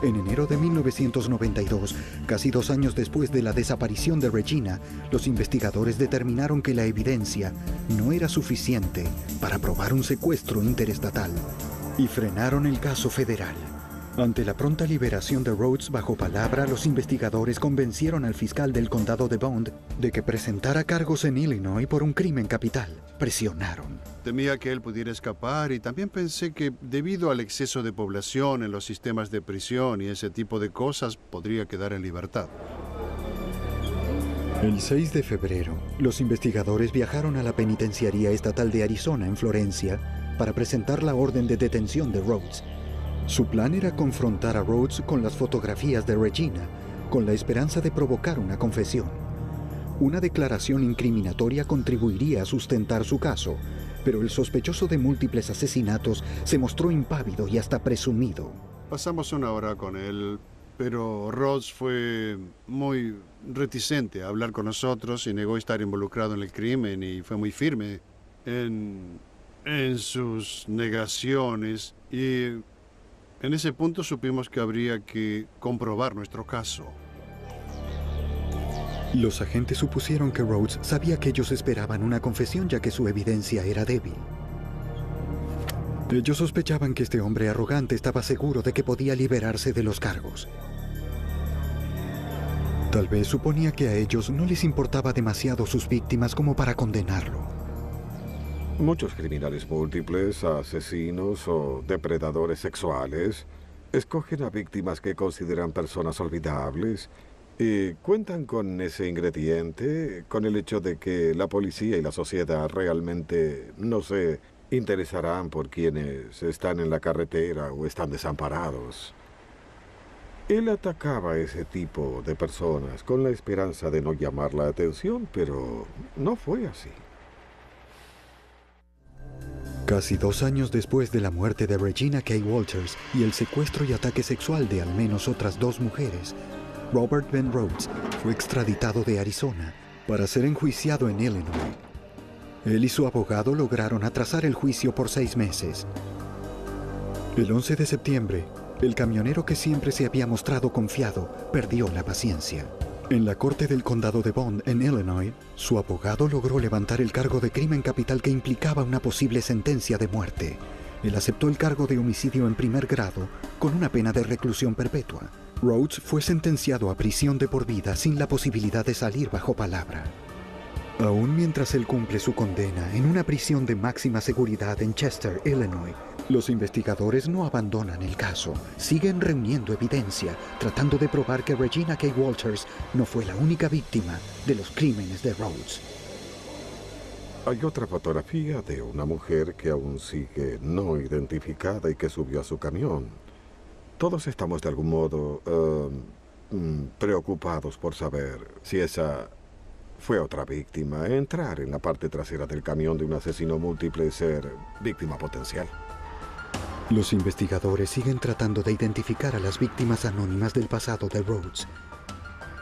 En enero de 1992, casi 2 años después de la desaparición de Regina, los investigadores determinaron que la evidencia no era suficiente para probar un secuestro interestatal y frenaron el caso federal. Ante la pronta liberación de Rhodes bajo palabra, los investigadores convencieron al fiscal del condado de Bond de que presentara cargos en Illinois por un crimen capital. Presionaron. Temía que él pudiera escapar y también pensé que debido al exceso de población en los sistemas de prisión y ese tipo de cosas, podría quedar en libertad. El 6 de febrero, los investigadores viajaron a la Penitenciaría Estatal de Arizona en Florencia para presentar la orden de detención de Rhodes. Su plan era confrontar a Rhodes con las fotografías de Regina, con la esperanza de provocar una confesión. Una declaración incriminatoria contribuiría a sustentar su caso, pero el sospechoso de múltiples asesinatos se mostró impávido y hasta presumido. Pasamos 1 hora con él, pero Rhodes fue muy reticente a hablar con nosotros y negó estar involucrado en el crimen y fue muy firme en sus negaciones y en ese punto supimos que habría que comprobar nuestro caso. Los agentes supusieron que Rhodes sabía que ellos esperaban una confesión ya que su evidencia era débil. Ellos sospechaban que este hombre arrogante estaba seguro de que podía liberarse de los cargos. Tal vez suponía que a ellos no les importaba demasiado sus víctimas como para condenarlo. Muchos criminales múltiples, asesinos o depredadores sexuales escogen a víctimas que consideran personas olvidables y cuentan con ese ingrediente, con el hecho de que la policía y la sociedad realmente no se interesarán por quienes están en la carretera o están desamparados. Él atacaba a ese tipo de personas con la esperanza de no llamar la atención, pero no fue así. Casi 2 años después de la muerte de Regina K. Walters y el secuestro y ataque sexual de al menos otras 2 mujeres, Robert Ben Rhodes fue extraditado de Arizona para ser enjuiciado en Illinois. Él y su abogado lograron atrasar el juicio por 6 meses. El 11 de septiembre, el camionero que siempre se había mostrado confiado perdió la paciencia. En la corte del condado de Bond, en Illinois, su abogado logró levantar el cargo de crimen capital que implicaba una posible sentencia de muerte. Él aceptó el cargo de homicidio en primer grado con una pena de reclusión perpetua. Rhodes fue sentenciado a prisión de por vida sin la posibilidad de salir bajo palabra. Aún mientras él cumple su condena en una prisión de máxima seguridad en Chester, Illinois, los investigadores no abandonan el caso. Siguen reuniendo evidencia, tratando de probar que Regina K. Walters no fue la única víctima de los crímenes de Rhodes. Hay otra fotografía de una mujer que aún sigue no identificada y que subió a su camión. Todos estamos de algún modo preocupados por saber si esa fue otra víctima. Entrar en la parte trasera del camión de un asesino múltiple y ser víctima potencial. Los investigadores siguen tratando de identificar a las víctimas anónimas del pasado de Rhodes.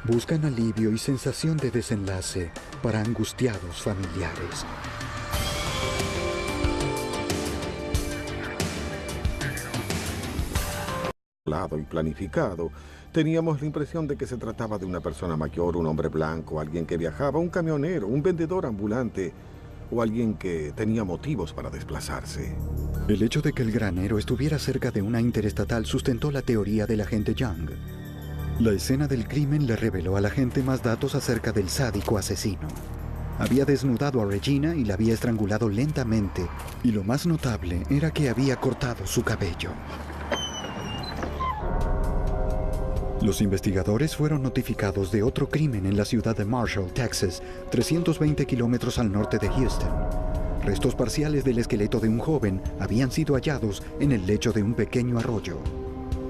Buscan alivio y sensación de desenlace para angustiados familiares. Y planificado, teníamos la impresión de que se trataba de una persona mayor, un hombre blanco, alguien que viajaba, un camionero, un vendedor ambulante o alguien que tenía motivos para desplazarse. El hecho de que el granero estuviera cerca de una interestatal sustentó la teoría del agente Young. La escena del crimen le reveló a la gente más datos acerca del sádico asesino. Había desnudado a Regina y la había estrangulado lentamente, y lo más notable era que había cortado su cabello. Los investigadores fueron notificados de otro crimen en la ciudad de Marshall, Texas, 320 kilómetros al norte de Houston. Restos parciales del esqueleto de un joven habían sido hallados en el lecho de un pequeño arroyo.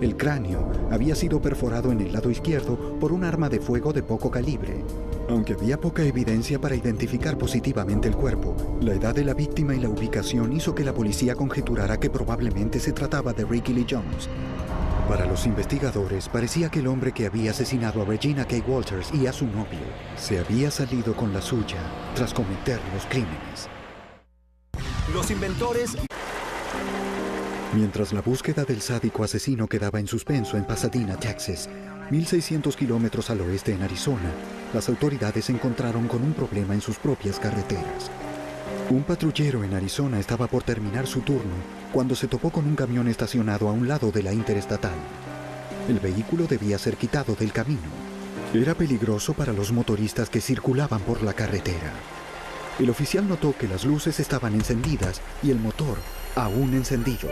El cráneo había sido perforado en el lado izquierdo por un arma de fuego de poco calibre. Aunque había poca evidencia para identificar positivamente el cuerpo, la edad de la víctima y la ubicación hizo que la policía conjeturara que probablemente se trataba de Ricky Lee Jones. Para los investigadores, parecía que el hombre que había asesinado a Regina K. Walters y a su novio se había salido con la suya tras cometer los crímenes. Los inventores... Mientras la búsqueda del sádico asesino quedaba en suspenso en Pasadena, Texas, 1.600 kilómetros al oeste en Arizona, las autoridades se encontraron con un problema en sus propias carreteras. Un patrullero en Arizona estaba por terminar su turno cuando se topó con un camión estacionado a un lado de la interestatal. El vehículo debía ser quitado del camino. Era peligroso para los motoristas que circulaban por la carretera. El oficial notó que las luces estaban encendidas y el motor aún encendido.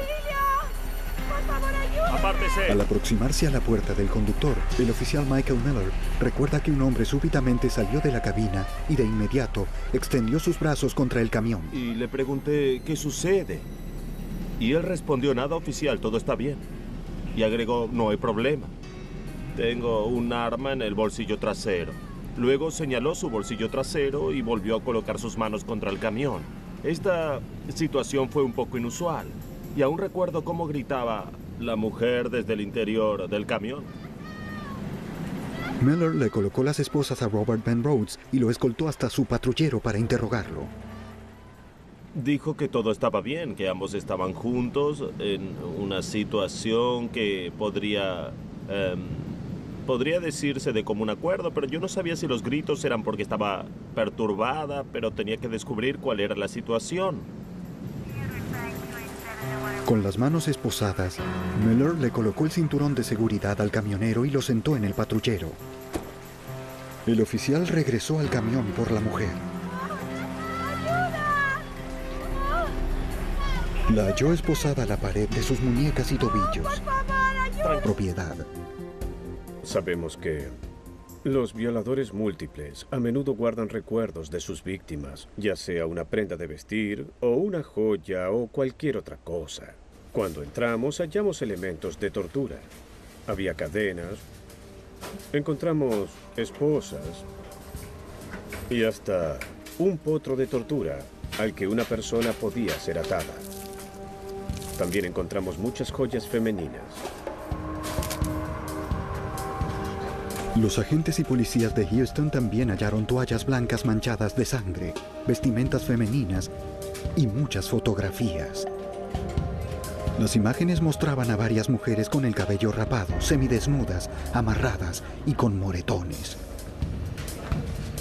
Al aproximarse a la puerta del conductor, el oficial Michael Miller recuerda que un hombre súbitamente salió de la cabina y de inmediato extendió sus brazos contra el camión. Y le pregunté, ¿qué sucede? Y él respondió, nada oficial, todo está bien. Y agregó, no hay problema. Tengo un arma en el bolsillo trasero. Luego señaló su bolsillo trasero y volvió a colocar sus manos contra el camión. Esta situación fue un poco inusual. Y aún recuerdo cómo gritaba la mujer desde el interior del camión. Miller le colocó las esposas a Robert Ben Rhodes y lo escoltó hasta su patrullero para interrogarlo. Dijo que todo estaba bien, que ambos estaban juntos en una situación que podría decirse de común acuerdo, pero yo no sabía si los gritos eran porque estaba perturbada, pero tenía que descubrir cuál era la situación. Con las manos esposadas, Miller le colocó el cinturón de seguridad al camionero y lo sentó en el patrullero. El oficial regresó al camión por la mujer. La halló esposada a la pared de sus muñecas y tobillos. Propiedad. Sabemos que Los violadores múltiples a menudo guardan recuerdos de sus víctimas, ya sea una prenda de vestir o una joya o cualquier otra cosa. Cuando entramos, hallamos elementos de tortura. Había cadenas, encontramos esposas y hasta un potro de tortura al que una persona podía ser atada. También encontramos muchas joyas femeninas. Los agentes y policías de Houston también hallaron toallas blancas manchadas de sangre, vestimentas femeninas y muchas fotografías. Las imágenes mostraban a varias mujeres con el cabello rapado, semidesnudas, amarradas y con moretones.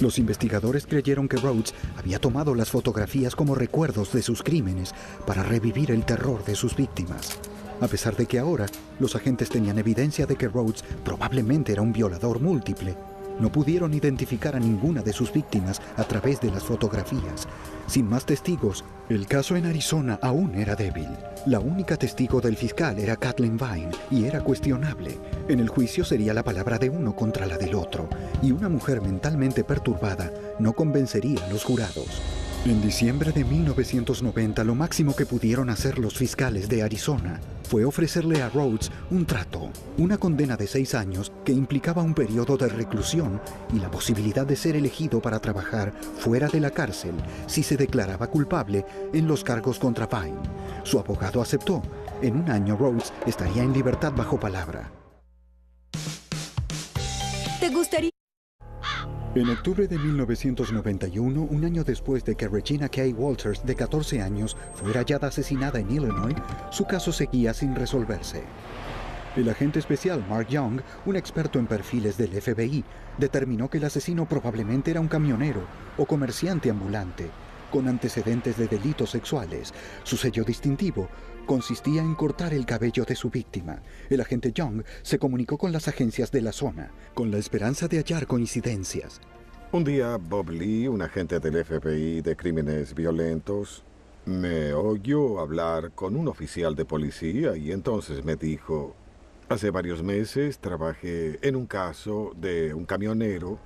Los investigadores creyeron que Rhodes había tomado las fotografías como recuerdos de sus crímenes para revivir el terror de sus víctimas. A pesar de que ahora los agentes tenían evidencia de que Rhodes probablemente era un violador múltiple, no pudieron identificar a ninguna de sus víctimas a través de las fotografías. Sin más testigos, el caso en Arizona aún era débil. La única testigo del fiscal era Kathleen Vine y era cuestionable. En el juicio sería la palabra de uno contra la del otro, y una mujer mentalmente perturbada no convencería a los jurados. En diciembre de 1990, lo máximo que pudieron hacer los fiscales de Arizona fue ofrecerle a Rhodes un trato, una condena de 6 años que implicaba un periodo de reclusión y la posibilidad de ser elegido para trabajar fuera de la cárcel si se declaraba culpable en los cargos contra Vine. Su abogado aceptó. En 1 año, Rhodes estaría en libertad bajo palabra. ¿Te gustaría? En octubre de 1991, un año después de que Regina K. Walters, de 14 años, fuera hallada asesinada en Illinois, su caso seguía sin resolverse. El agente especial Mark Young, un experto en perfiles del FBI, determinó que el asesino probablemente era un camionero o comerciante ambulante, con antecedentes de delitos sexuales. Su sello distintivo consistía en cortar el cabello de su víctima. El agente Young se comunicó con las agencias de la zona, con la esperanza de hallar coincidencias. Un día, Bob Lee, un agente del FBI de crímenes violentos, me oyó hablar con un oficial de policía y entonces me dijo: hace varios meses trabajé en un caso de un camionero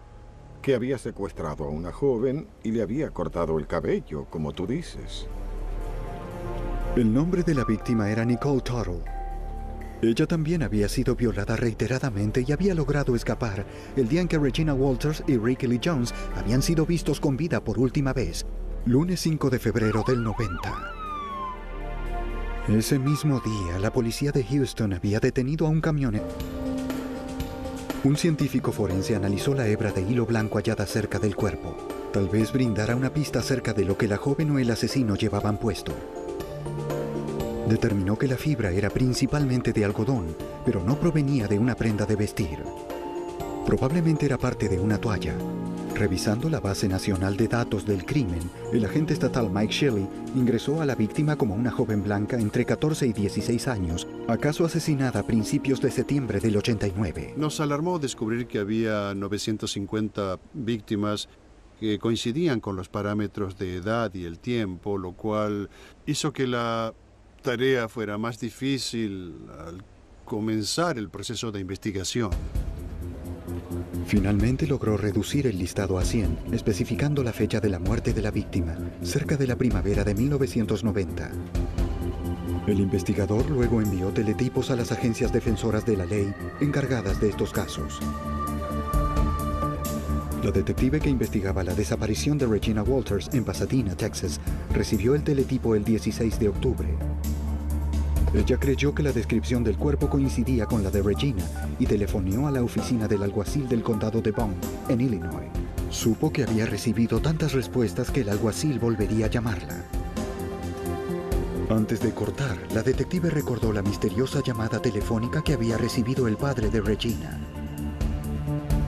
que había secuestrado a una joven y le había cortado el cabello, como tú dices. El nombre de la víctima era Nicole Tuttle. Ella también había sido violada reiteradamente y había logrado escapar el día en que Regina Walters y Ricky Lee Jones habían sido vistos con vida por última vez, lunes 5 de febrero del 90. Ese mismo día, la policía de Houston había detenido a un camionero. Un científico forense analizó la hebra de hilo blanco hallada cerca del cuerpo. Tal vez brindara una pista acerca de lo que la joven o el asesino llevaban puesto. Determinó que la fibra era principalmente de algodón, pero no provenía de una prenda de vestir. Probablemente era parte de una toalla. Revisando la base nacional de datos del crimen, el agente estatal Mike Shelley ingresó a la víctima como una joven blanca entre 14 y 16 años, acaso asesinada a principios de septiembre del 89. Nos alarmó descubrir que había 950 víctimas que coincidían con los parámetros de edad y el tiempo, lo cual hizo que la tarea fuera más difícil al comenzar el proceso de investigación. Finalmente logró reducir el listado a 100, especificando la fecha de la muerte de la víctima, cerca de la primavera de 1990. El investigador luego envió teletipos a las agencias defensoras de la ley encargadas de estos casos. La detective que investigaba la desaparición de Regina Walters en Pasadena, Texas, recibió el teletipo el 16 de octubre. Ella creyó que la descripción del cuerpo coincidía con la de Regina y telefoneó a la oficina del alguacil del condado de Bond, en Illinois. Supo que había recibido tantas respuestas que el alguacil volvería a llamarla. Antes de cortar, la detective recordó la misteriosa llamada telefónica que había recibido el padre de Regina.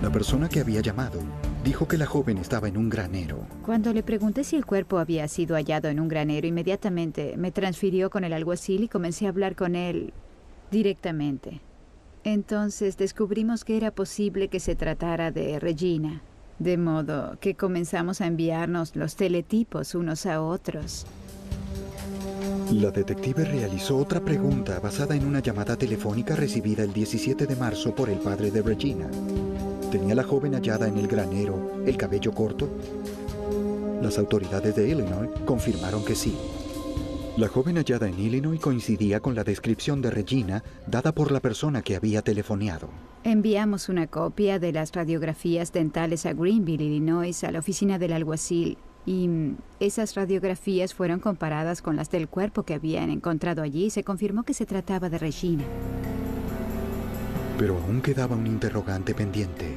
La persona que había llamado dijo que la joven estaba en un granero. Cuando le pregunté si el cuerpo había sido hallado en un granero, inmediatamente me transfirió con el alguacil y comencé a hablar con él directamente. Entonces descubrimos que era posible que se tratara de Regina, de modo que comenzamos a enviarnos los teletipos unos a otros. La detective realizó otra pregunta basada en una llamada telefónica recibida el 17 de marzo por el padre de Regina. ¿Tenía la joven hallada en el granero el cabello corto? Las autoridades de Illinois confirmaron que sí. La joven hallada en Illinois coincidía con la descripción de Regina dada por la persona que había telefoneado. Enviamos una copia de las radiografías dentales a Greenville, Illinois, a la oficina del alguacil. Y esas radiografías fueron comparadas con las del cuerpo que habían encontrado allí y se confirmó que se trataba de Regina. Pero aún quedaba un interrogante pendiente.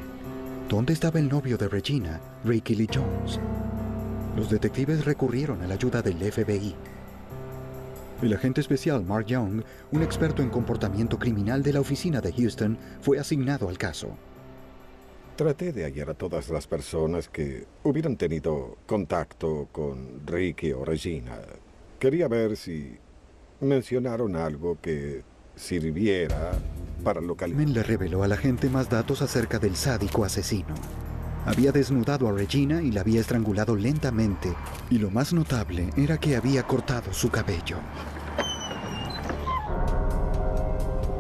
¿Dónde estaba el novio de Regina, Ricky Lee Jones? Los detectives recurrieron a la ayuda del FBI. El agente especial Mark Young, un experto en comportamiento criminal de la oficina de Houston, fue asignado al caso. Traté de hallar a todas las personas que hubieran tenido contacto con Ricky o Regina. Quería ver si mencionaron algo que sirviera para localizar. Men le reveló a la gente más datos acerca del sádico asesino. Había desnudado a Regina y la había estrangulado lentamente, y lo más notable era que había cortado su cabello.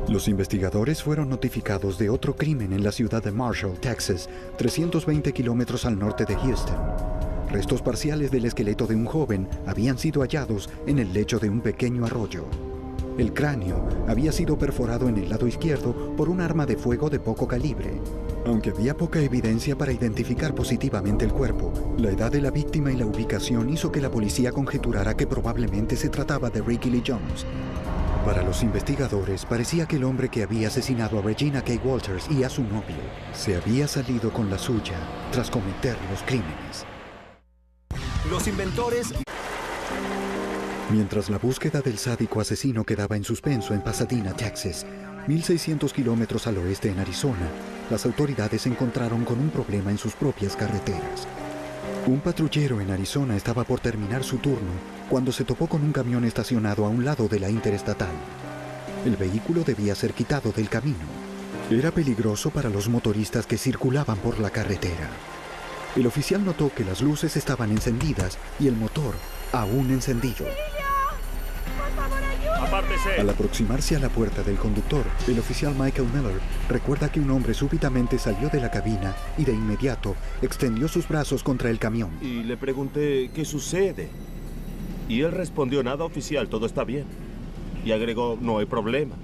Los investigadores fueron notificados de otro crimen en la ciudad de Marshall, Texas, 320 kilómetros al norte de Houston. Restos parciales del esqueleto de un joven habían sido hallados en el lecho de un pequeño arroyo. El cráneo había sido perforado en el lado izquierdo por un arma de fuego de poco calibre. Aunque había poca evidencia para identificar positivamente el cuerpo, la edad de la víctima y la ubicación hizo que la policía conjeturara que probablemente se trataba de Ricky Lee Jones. Para los investigadores, parecía que el hombre que había asesinado a Regina K. Walters y a su novio se había salido con la suya tras cometer los crímenes. Los inventores... Mientras la búsqueda del sádico asesino quedaba en suspenso en Pasadena, Texas, 1.600 kilómetros al oeste en Arizona, las autoridades se encontraron con un problema en sus propias carreteras. Un patrullero en Arizona estaba por terminar su turno cuando se topó con un camión estacionado a un lado de la interestatal. El vehículo debía ser quitado del camino. Era peligroso para los motoristas que circulaban por la carretera. El oficial notó que las luces estaban encendidas y el motor aún encendido. ¡Apártese! Al aproximarse a la puerta del conductor, el oficial Michael Miller recuerda que un hombre súbitamente salió de la cabina y de inmediato extendió sus brazos contra el camión. Y le pregunté, ¿qué sucede? Y él respondió, nada oficial, todo está bien. Y agregó, no hay problema.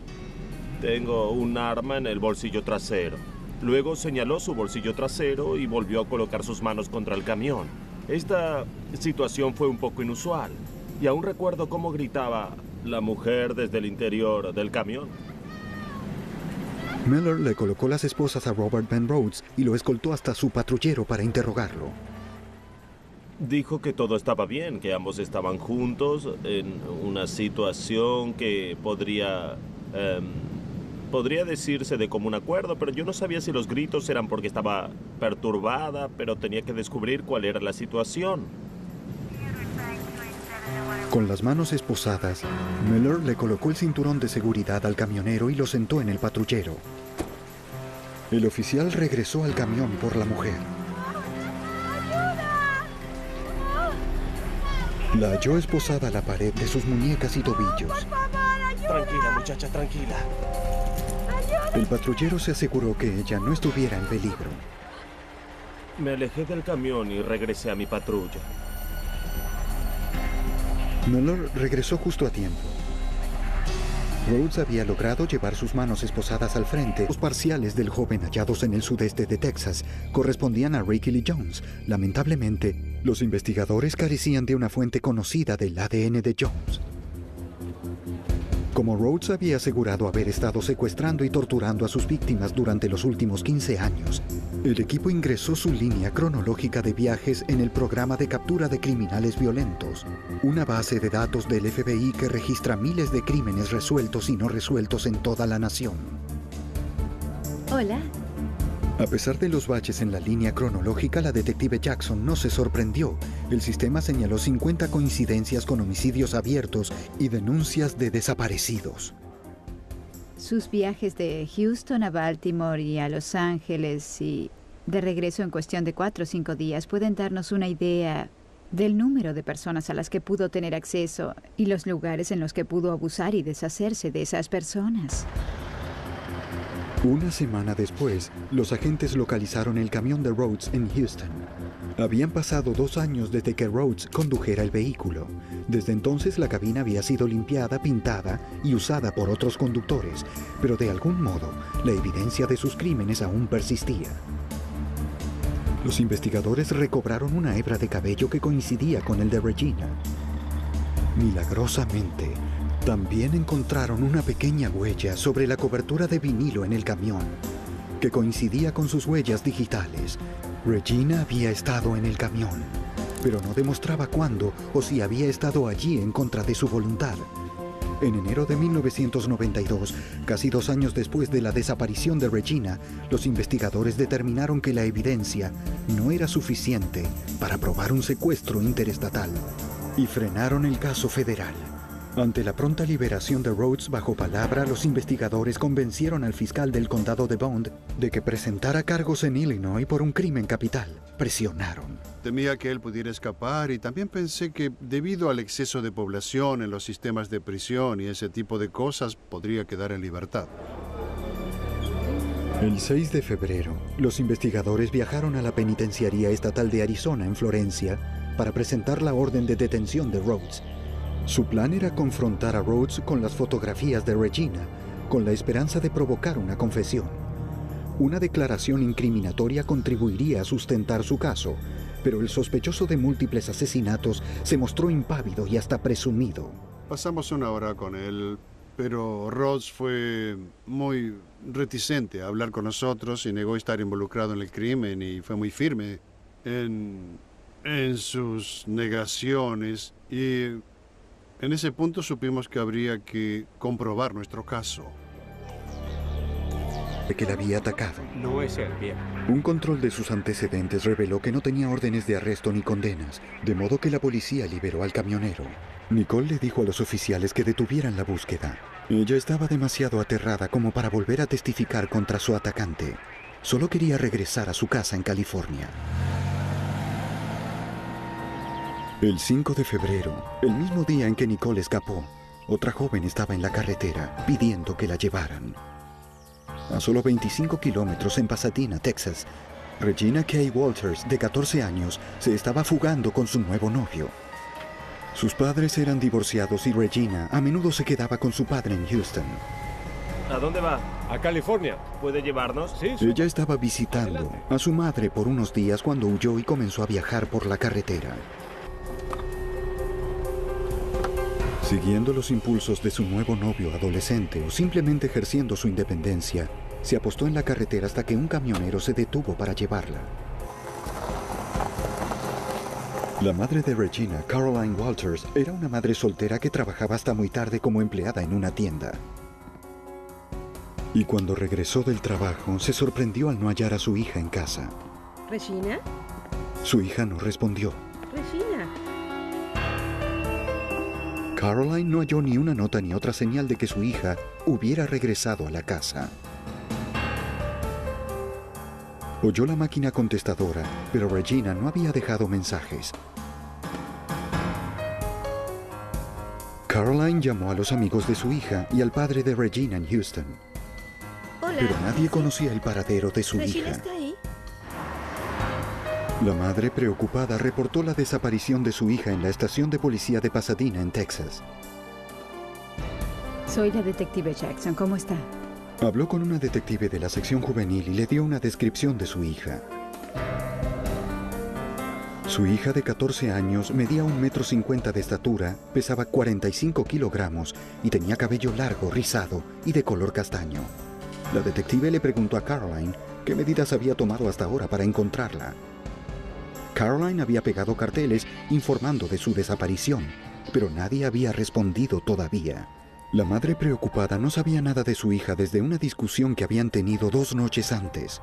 Tengo un arma en el bolsillo trasero. Luego señaló su bolsillo trasero y volvió a colocar sus manos contra el camión. Esta situación fue un poco inusual. Y aún recuerdo cómo gritaba la mujer desde el interior del camión. Miller le colocó las esposas a Robert Ben Rhodes y lo escoltó hasta su patrullero para interrogarlo. Dijo que todo estaba bien, que ambos estaban juntos en una situación que podría decirse de común acuerdo, pero yo no sabía si los gritos eran porque estaba perturbada, pero tenía que descubrir cuál era la situación. Con las manos esposadas, Miller le colocó el cinturón de seguridad al camionero y lo sentó en el patrullero. El oficial regresó al camión por la mujer. La halló esposada a la pared de sus muñecas y tobillos. Tranquila, muchacha, tranquila. El patrullero se aseguró que ella no estuviera en peligro. Me alejé del camión y regresé a mi patrulla. Miller regresó justo a tiempo. Rhodes había logrado llevar sus manos esposadas al frente. Los parciales del joven hallados en el sudeste de Texas correspondían a Ricky Lee Jones. Lamentablemente, los investigadores carecían de una fuente conocida del ADN de Jones. Como Rhodes había asegurado haber estado secuestrando y torturando a sus víctimas durante los últimos 15 años, el equipo ingresó su línea cronológica de viajes en el programa de captura de criminales violentos, una base de datos del FBI que registra miles de crímenes resueltos y no resueltos en toda la nación. Hola. A pesar de los baches en la línea cronológica, la detective Jackson no se sorprendió. El sistema señaló 50 coincidencias con homicidios abiertos y denuncias de desaparecidos. Sus viajes de Houston a Baltimore y a Los Ángeles y de regreso en cuestión de 4 o 5 días pueden darnos una idea del número de personas a las que pudo tener acceso y los lugares en los que pudo abusar y deshacerse de esas personas. Una semana después, los agentes localizaron el camión de Rhodes en Houston. Habían pasado 2 años desde que Rhodes condujera el vehículo. Desde entonces la cabina había sido limpiada, pintada y usada por otros conductores, pero de algún modo la evidencia de sus crímenes aún persistía. Los investigadores recobraron una hebra de cabello que coincidía con el de Regina. Milagrosamente, también encontraron una pequeña huella sobre la cobertura de vinilo en el camión, que coincidía con sus huellas digitales. Regina había estado en el camión, pero no demostraba cuándo o si había estado allí en contra de su voluntad. En enero de 1992, casi 2 años después de la desaparición de Regina, los investigadores determinaron que la evidencia no era suficiente para probar un secuestro interestatal y frenaron el caso federal. Ante la pronta liberación de Rhodes bajo palabra, los investigadores convencieron al fiscal del condado de Bond de que presentara cargos en Illinois por un crimen capital. Presionaron. Temía que él pudiera escapar y también pensé que debido al exceso de población en los sistemas de prisión y ese tipo de cosas, podría quedar en libertad. El 6 de febrero, los investigadores viajaron a la Penitenciaría Estatal de Arizona en Florencia para presentar la orden de detención de Rhodes. Su plan era confrontar a Rhodes con las fotografías de Regina, con la esperanza de provocar una confesión. Una declaración incriminatoria contribuiría a sustentar su caso, pero el sospechoso de múltiples asesinatos se mostró impávido y hasta presumido. Pasamos 1 hora con él, pero Rhodes fue muy reticente a hablar con nosotros y negó estar involucrado en el crimen y fue muy firme en sus negaciones y en ese punto supimos que habría que comprobar nuestro caso. De que la había atacado. No es él, bien. Un control de sus antecedentes reveló que no tenía órdenes de arresto ni condenas, de modo que la policía liberó al camionero. Nicole le dijo a los oficiales que detuvieran la búsqueda. Ella estaba demasiado aterrada como para volver a testificar contra su atacante. Solo quería regresar a su casa en California. El 5 de febrero, el mismo día en que Nicole escapó, otra joven estaba en la carretera pidiendo que la llevaran. A solo 25 kilómetros en Pasadena, Texas, Regina Kay Walters, de 14 años, se estaba fugando con su nuevo novio. Sus padres eran divorciados y Regina a menudo se quedaba con su padre en Houston. ¿A dónde va? A California. ¿Puede llevarnos? Sí. Ella estaba visitando a su madre por unos días cuando huyó y comenzó a viajar por la carretera. Siguiendo los impulsos de su nuevo novio adolescente o simplemente ejerciendo su independencia, se apostó en la carretera hasta que un camionero se detuvo para llevarla. La madre de Regina, Caroline Walters, era una madre soltera que trabajaba hasta muy tarde como empleada en una tienda. Y cuando regresó del trabajo, se sorprendió al no hallar a su hija en casa. ¿Regina? Su hija no respondió. Regina. Caroline no halló ni una nota ni otra señal de que su hija hubiera regresado a la casa. Oyó la máquina contestadora, pero Regina no había dejado mensajes. Caroline llamó a los amigos de su hija y al padre de Regina en Houston. Hola. Pero nadie conocía el paradero de su ¿Regina hija. está ahí? La madre, preocupada, reportó la desaparición de su hija en la estación de policía de Pasadena, en Texas. Soy la detective Jackson. ¿Cómo está? Habló con una detective de la sección juvenil y le dio una descripción de su hija. Su hija de 14 años medía 1,50 m de estatura, pesaba 45 kilogramos y tenía cabello largo, rizado y de color castaño. La detective le preguntó a Caroline qué medidas había tomado hasta ahora para encontrarla. Caroline había pegado carteles informando de su desaparición, pero nadie había respondido todavía. La madre, preocupada, no sabía nada de su hija desde una discusión que habían tenido 2 noches antes.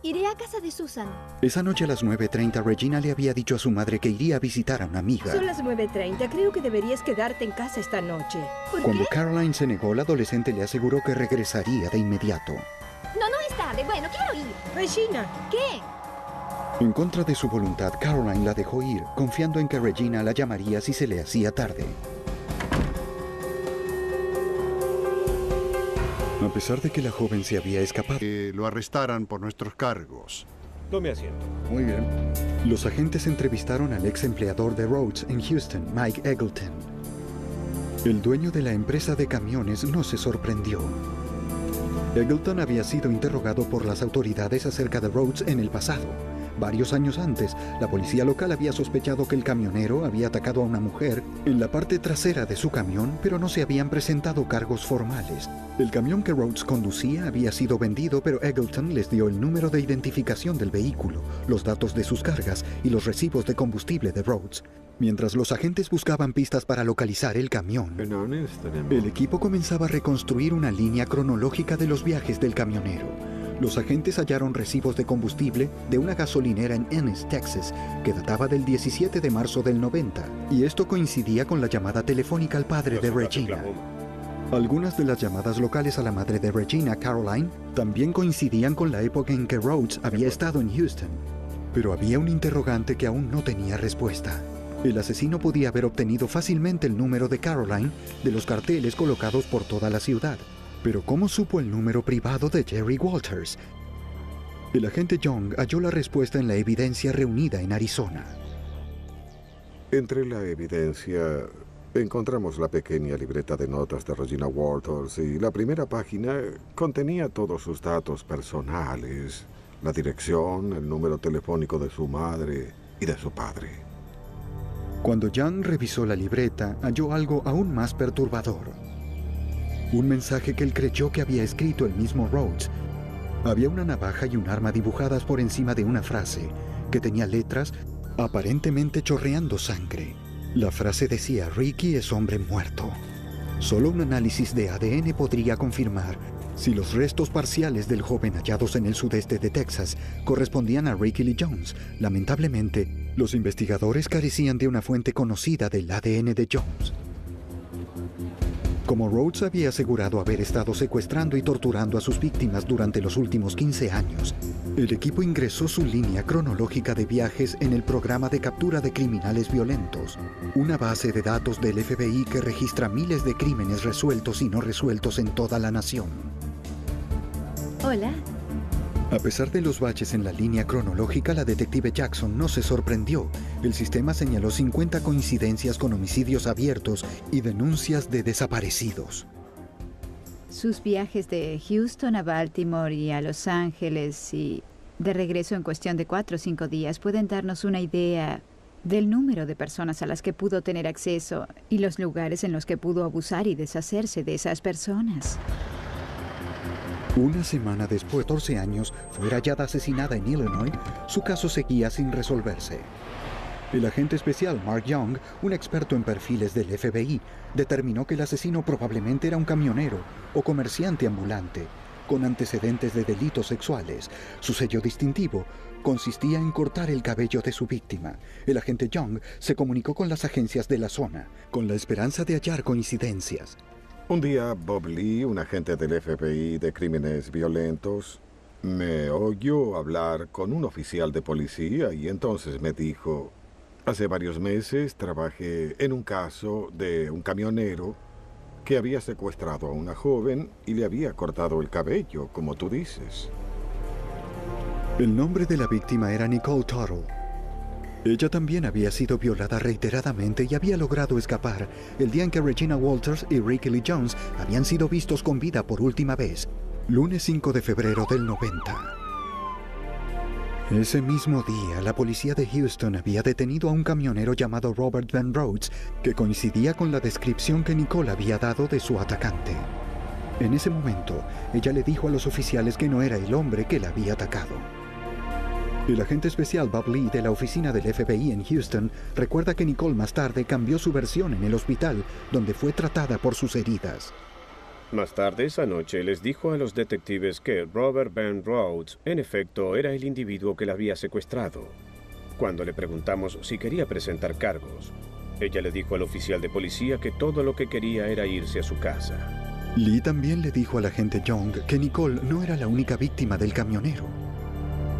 Iré a casa de Susan. Esa noche a las 9:30, Regina le había dicho a su madre que iría a visitar a una amiga. Son las 9:30. Creo que deberías quedarte en casa esta noche. ¿Por Cuando qué? Caroline se negó, la adolescente le aseguró que regresaría de inmediato. No es tarde. Bueno, quiero ir. Regina. ¿Qué? En contra de su voluntad, Caroline la dejó ir, confiando en que Regina la llamaría si se le hacía tarde. A pesar de que la joven se había escapado, lo arrestaran por nuestros cargos. Tome asiento. Muy bien. Los agentes entrevistaron al ex empleador de Rhodes en Houston, Mike Eggleton. El dueño de la empresa de camiones no se sorprendió. Eggleton había sido interrogado por las autoridades acerca de Rhodes en el pasado. Varios años antes, la policía local había sospechado que el camionero había atacado a una mujer en la parte trasera de su camión, pero no se habían presentado cargos formales. El camión que Rhodes conducía había sido vendido, pero Eggleton les dio el número de identificación del vehículo, los datos de sus cargas y los recibos de combustible de Rhodes. Mientras los agentes buscaban pistas para localizar el camión, el equipo comenzaba a reconstruir una línea cronológica de los viajes del camionero. Los agentes hallaron recibos de combustible de una gasolinera en Ennis, Texas, que databa del 17 de marzo del 90, y esto coincidía con la llamada telefónica al padre de Regina. Algunas de las llamadas locales a la madre de Regina, Caroline, también coincidían con la época en que Rhodes había estado en Houston. Pero había un interrogante que aún no tenía respuesta. El asesino podía haber obtenido fácilmente el número de Caroline de los carteles colocados por toda la ciudad. Pero ¿cómo supo el número privado de Jerry Walters? El agente Young halló la respuesta en la evidencia reunida en Arizona. Entre la evidencia encontramos la pequeña libreta de notas de Regina Walters y la primera página contenía todos sus datos personales, la dirección, el número telefónico de su madre y de su padre. Cuando Young revisó la libreta, halló algo aún más perturbador. Un mensaje que él creyó que había escrito el mismo Rhodes. Había una navaja y un arma dibujadas por encima de una frase, que tenía letras aparentemente chorreando sangre. La frase decía: Ricky es hombre muerto. Solo un análisis de ADN podría confirmar si los restos parciales del joven hallados en el sudeste de Texas correspondían a Ricky Lee Jones. Lamentablemente, los investigadores carecían de una fuente conocida del ADN de Jones. Como Rhodes había asegurado haber estado secuestrando y torturando a sus víctimas durante los últimos 15 años, el equipo ingresó su línea cronológica de viajes en el programa de captura de criminales violentos, una base de datos del FBI que registra miles de crímenes resueltos y no resueltos en toda la nación. Hola. A pesar de los baches en la línea cronológica, la detective Jackson no se sorprendió. El sistema señaló 50 coincidencias con homicidios abiertos y denuncias de desaparecidos. Sus viajes de Houston a Baltimore y a Los Ángeles y de regreso en cuestión de 4 o 5 días pueden darnos una idea del número de personas a las que pudo tener acceso y los lugares en los que pudo abusar y deshacerse de esas personas. Una semana después, 14 años, fue hallada asesinada en Illinois. Su caso seguía sin resolverse. El agente especial Mark Young, un experto en perfiles del FBI, determinó que el asesino probablemente era un camionero o comerciante ambulante, con antecedentes de delitos sexuales. Su sello distintivo consistía en cortar el cabello de su víctima. El agente Young se comunicó con las agencias de la zona, con la esperanza de hallar coincidencias. Un día, Bob Lee, un agente del FBI de crímenes violentos, me oyó hablar con un oficial de policía y entonces me dijo: hace varios meses trabajé en un caso de un camionero que había secuestrado a una joven y le había cortado el cabello, como tú dices. El nombre de la víctima era Nicole Tuttle. Ella también había sido violada reiteradamente y había logrado escapar el día en que Regina Walters y Ricky Lee Jones habían sido vistos con vida por última vez, lunes 5 de febrero del 90. Ese mismo día, la policía de Houston había detenido a un camionero llamado Robert Van Rhodes, que coincidía con la descripción que Nicole había dado de su atacante. En ese momento, ella le dijo a los oficiales que no era el hombre que la había atacado. El agente especial Bob Lee de la oficina del FBI en Houston recuerda que Nicole más tarde cambió su versión en el hospital, donde fue tratada por sus heridas. Más tarde esa noche les dijo a los detectives que Robert Van Rhodes, en efecto, era el individuo que la había secuestrado. Cuando le preguntamos si quería presentar cargos, ella le dijo al oficial de policía que todo lo que quería era irse a su casa. Lee también le dijo al agente Young que Nicole no era la única víctima del camionero.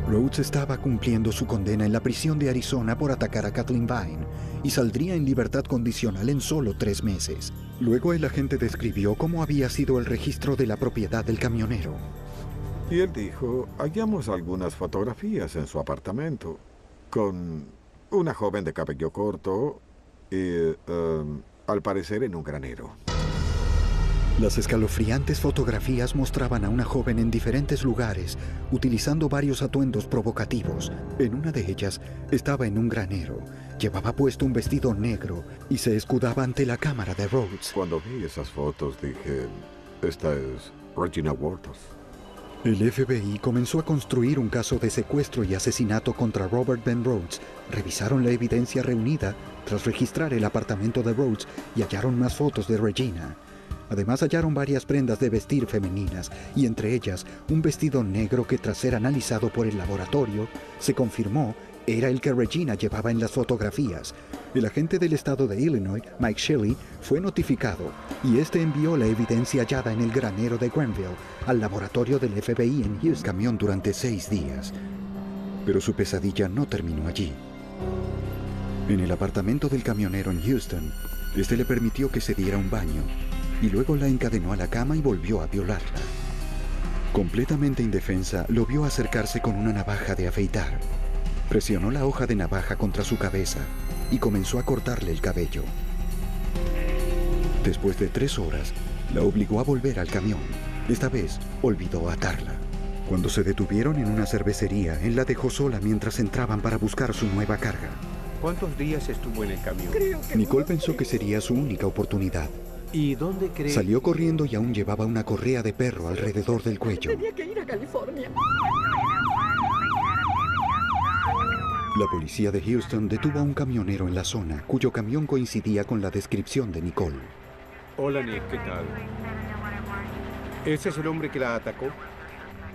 Rhodes estaba cumpliendo su condena en la prisión de Arizona por atacar a Kathleen Vine y saldría en libertad condicional en solo 3 meses. Luego el agente describió cómo había sido el registro de la propiedad del camionero. Y él dijo, hallamos algunas fotografías en su apartamento con una joven de cabello corto y, al parecer, en un granero. Las escalofriantes fotografías mostraban a una joven en diferentes lugares, utilizando varios atuendos provocativos. En una de ellas estaba en un granero, llevaba puesto un vestido negro y se escudaba ante la cámara de Rhodes. Cuando vi esas fotos dije, esta es Regina Walters. El FBI comenzó a construir un caso de secuestro y asesinato contra Robert Ben Rhodes. Revisaron la evidencia reunida tras registrar el apartamento de Rhodes y hallaron más fotos de Regina. Además hallaron varias prendas de vestir femeninas y entre ellas un vestido negro que tras ser analizado por el laboratorio se confirmó era el que Regina llevaba en las fotografías. El agente del estado de Illinois, Mike Shelley, fue notificado y este envió la evidencia hallada en el granero de Granville al laboratorio del FBI en Houston. Camión durante 6 días, pero su pesadilla no terminó allí. En el apartamento del camionero en Houston, este le permitió que se diera un baño y luego la encadenó a la cama y volvió a violarla. Completamente indefensa, lo vio acercarse con una navaja de afeitar. Presionó la hoja de navaja contra su cabeza y comenzó a cortarle el cabello. Después de 3 horas, la obligó a volver al camión. Esta vez, olvidó atarla. Cuando se detuvieron en una cervecería, él la dejó sola mientras entraban para buscar su nueva carga. ¿Cuántos días estuvo en el camión? Nicole pensó que sería su única oportunidad. ¿Y dónde cree? Salió corriendo y aún llevaba una correa de perro alrededor del cuello. Tenía que ir a California. La policía de Houston detuvo a un camionero en la zona, cuyo camión coincidía con la descripción de Nicole. Hola, Nick, ¿qué tal? ¿Ese es el hombre que la atacó?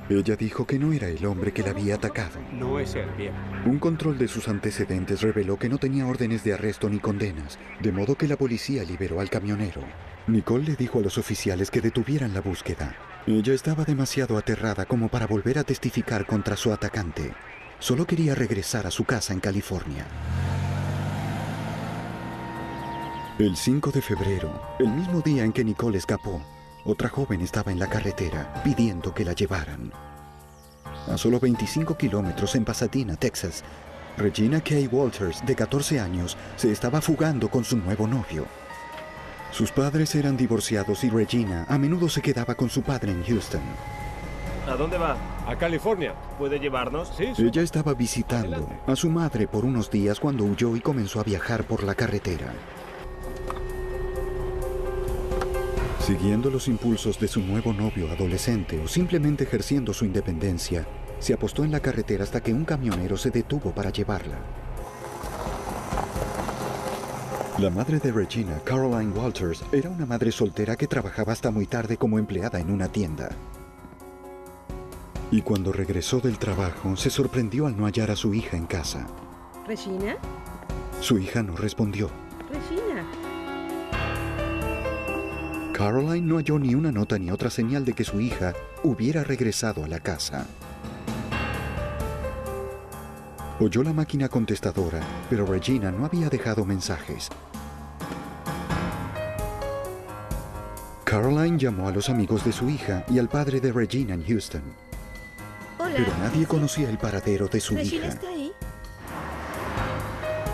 Ella dijo que no era el hombre que la había atacado. No es él, bien. Un control de sus antecedentes reveló que no tenía órdenes de arresto ni condenas, de modo que la policía liberó al camionero. Nicole le dijo a los oficiales que detuvieran la búsqueda. Ella estaba demasiado aterrada como para volver a testificar contra su atacante. Solo quería regresar a su casa en California. El 5 de febrero, el mismo día en que Nicole escapó, otra joven estaba en la carretera pidiendo que la llevaran. A solo 25 kilómetros en Pasadena, Texas, Regina Kay Walters, de 14 años, se estaba fugando con su nuevo novio. Sus padres eran divorciados y Regina a menudo se quedaba con su padre en Houston. ¿A dónde va? A California. ¿Puede llevarnos? Sí. Ella estaba visitando a su madre por unos días cuando huyó y comenzó a viajar por la carretera. Siguiendo los impulsos de su nuevo novio adolescente o simplemente ejerciendo su independencia, se apostó en la carretera hasta que un camionero se detuvo para llevarla. La madre de Regina, Caroline Walters, era una madre soltera que trabajaba hasta muy tarde como empleada en una tienda. Y cuando regresó del trabajo, se sorprendió al no hallar a su hija en casa. ¿Regina? Su hija no respondió. Regina. Caroline no halló ni una nota ni otra señal de que su hija hubiera regresado a la casa. Oyó la máquina contestadora, pero Regina no había dejado mensajes. Caroline llamó a los amigos de su hija y al padre de Regina en Houston. Hola. Pero nadie conocía el paradero de su ¿Regina hija. está ahí?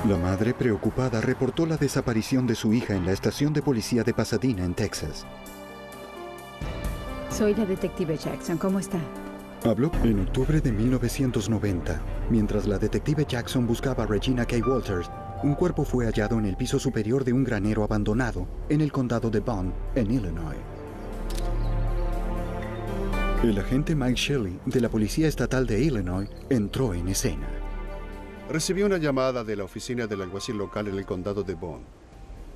La madre, preocupada, reportó la desaparición de su hija en la estación de policía de Pasadena, en Texas. Soy la detective Jackson. ¿Cómo está? Habló en octubre de 1990. Mientras la detective Jackson buscaba a Regina Kay Walters, un cuerpo fue hallado en el piso superior de un granero abandonado en el condado de Bond, en Illinois. El agente Mike Shelley, de la Policía Estatal de Illinois, entró en escena. Recibí una llamada de la oficina del alguacil local en el condado de Bond.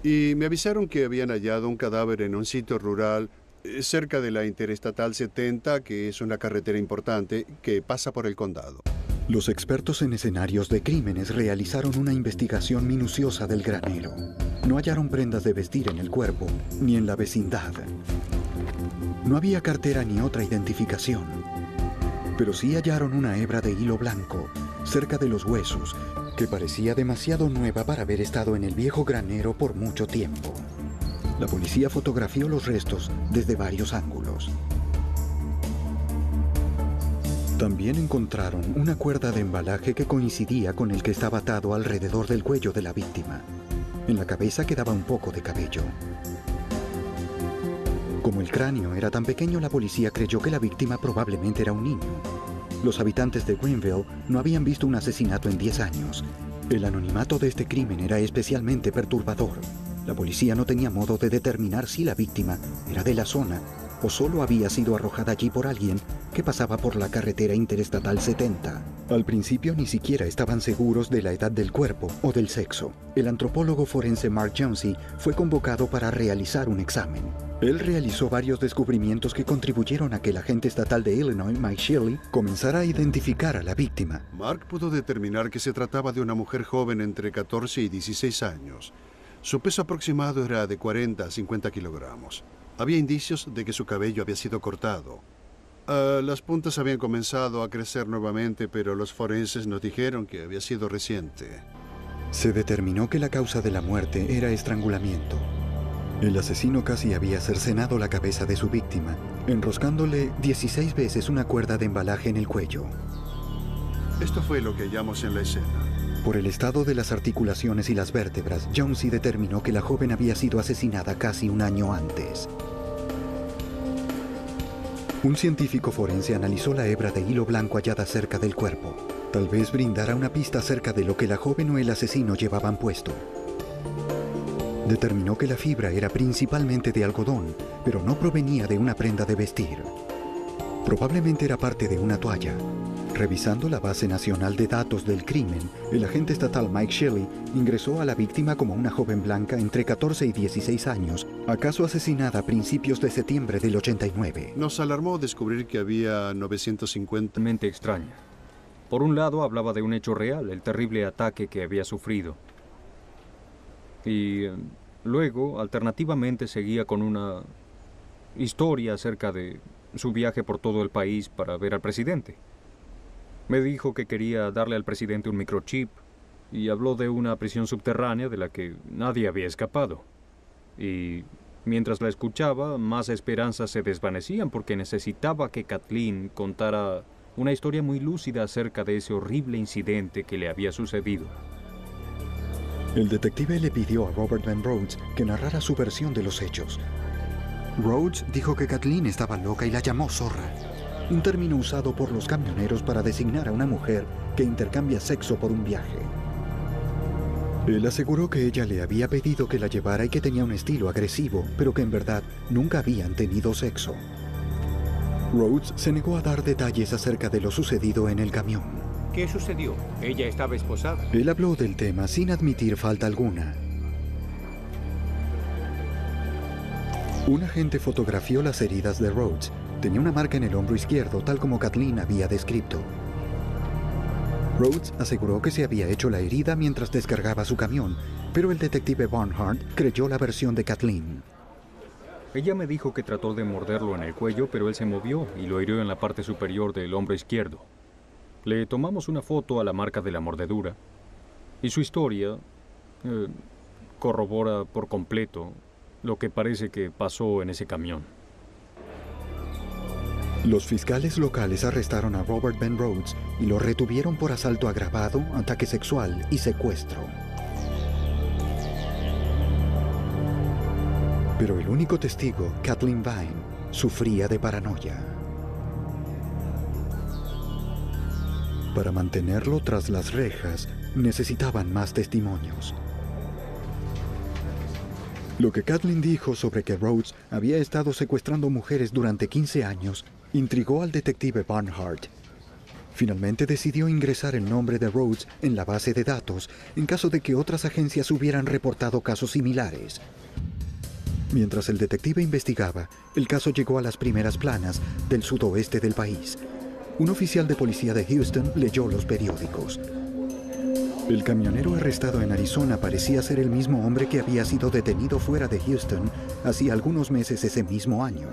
Y me avisaron que habían hallado un cadáver en un sitio rural cerca de la Interestatal 70, que es una carretera importante que pasa por el condado. Los expertos en escenarios de crímenes realizaron una investigación minuciosa del granero. No hallaron prendas de vestir en el cuerpo, ni en la vecindad. No había cartera ni otra identificación. pero sí hallaron una hebra de hilo blanco cerca de los huesos, que parecía demasiado nueva para haber estado en el viejo granero por mucho tiempo. La policía fotografió los restos desde varios ángulos. También encontraron una cuerda de embalaje que coincidía con el que estaba atado alrededor del cuello de la víctima. En la cabeza quedaba un poco de cabello. Como el cráneo era tan pequeño, la policía creyó que la víctima probablemente era un niño. Los habitantes de Greenville no habían visto un asesinato en 10 años. El anonimato de este crimen era especialmente perturbador. La policía no tenía modo de determinar si la víctima era de la zona o solo había sido arrojada allí por alguien que pasaba por la carretera interestatal 70. Al principio ni siquiera estaban seguros de la edad del cuerpo o del sexo. El antropólogo forense Mark Jonesy fue convocado para realizar un examen. Él realizó varios descubrimientos que contribuyeron a que el agente estatal de Illinois, Mike Shirley, comenzara a identificar a la víctima. Mark pudo determinar que se trataba de una mujer joven entre 14 y 16 años. Su peso aproximado era de 40 a 50 kilogramos. Había indicios de que su cabello había sido cortado. Las puntas habían comenzado a crecer nuevamente, pero los forenses nos dijeron que había sido reciente. Se determinó que la causa de la muerte era estrangulamiento. El asesino casi había cercenado la cabeza de su víctima, enroscándole 16 veces una cuerda de embalaje en el cuello. Esto fue lo que hallamos en la escena. Por el estado de las articulaciones y las vértebras, Jonesy determinó que la joven había sido asesinada casi un año antes. Un científico forense analizó la hebra de hilo blanco hallada cerca del cuerpo. Tal vez brindara una pista acerca de lo que la joven o el asesino llevaban puesto. Determinó que la fibra era principalmente de algodón, pero no provenía de una prenda de vestir. Probablemente era parte de una toalla. Revisando la base nacional de datos del crimen, el agente estatal Mike Shirley ingresó a la víctima como una joven blanca entre 14 y 16 años, acaso asesinada a principios de septiembre del 89. Nos alarmó descubrir que había 950... Mente extraña. Por un lado hablaba de un hecho real, el terrible ataque que había sufrido. Y luego, alternativamente, seguía con una historia acerca de su viaje por todo el país para ver al presidente. Me dijo que quería darle al presidente un microchip y habló de una prisión subterránea de la que nadie había escapado. Y mientras la escuchaba, más esperanzas se desvanecían porque necesitaba que Kathleen contara una historia muy lúcida acerca de ese horrible incidente que le había sucedido. El detective le pidió a Robert Van Rhodes que narrara su versión de los hechos. Rhodes dijo que Kathleen estaba loca y la llamó zorra, un término usado por los camioneros para designar a una mujer que intercambia sexo por un viaje. Él aseguró que ella le había pedido que la llevara y que tenía un estilo agresivo, pero que en verdad nunca habían tenido sexo. Rhodes se negó a dar detalles acerca de lo sucedido en el camión. ¿Qué sucedió? ¿Ella estaba esposada? Él habló del tema sin admitir falta alguna. Un agente fotografió las heridas de Rhodes. Tenía una marca en el hombro izquierdo, tal como Kathleen había descrito. Rhodes aseguró que se había hecho la herida mientras descargaba su camión, pero el detective Barnhart creyó la versión de Kathleen. Ella me dijo que trató de morderlo en el cuello, pero él se movió y lo hirió en la parte superior del hombro izquierdo. Le tomamos una foto a la marca de la mordedura y su historia corrobora por completo lo que parece que pasó en ese camión. Los fiscales locales arrestaron a Robert Van Rhodes y lo retuvieron por asalto agravado, ataque sexual y secuestro. Pero el único testigo, Kathleen Vine, sufría de paranoia. Para mantenerlo tras las rejas, necesitaban más testimonios. Lo que Kathleen dijo sobre que Rhodes había estado secuestrando mujeres durante 15 años intrigó al detective Barnhart. Finalmente decidió ingresar el nombre de Rhodes en la base de datos en caso de que otras agencias hubieran reportado casos similares. Mientras el detective investigaba, el caso llegó a las primeras planas del sudoeste del país. Un oficial de policía de Houston leyó los periódicos. El camionero arrestado en Arizona parecía ser el mismo hombre que había sido detenido fuera de Houston hacía algunos meses ese mismo año.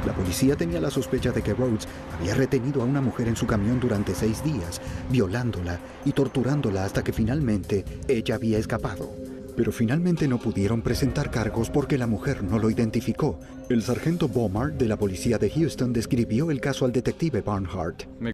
La policía tenía la sospecha de que Rhodes había retenido a una mujer en su camión durante 6 días, violándola y torturándola hasta que finalmente ella había escapado. Pero finalmente no pudieron presentar cargos porque la mujer no lo identificó. El sargento Beaumont de la policía de Houston describió el caso al detective Barnhart.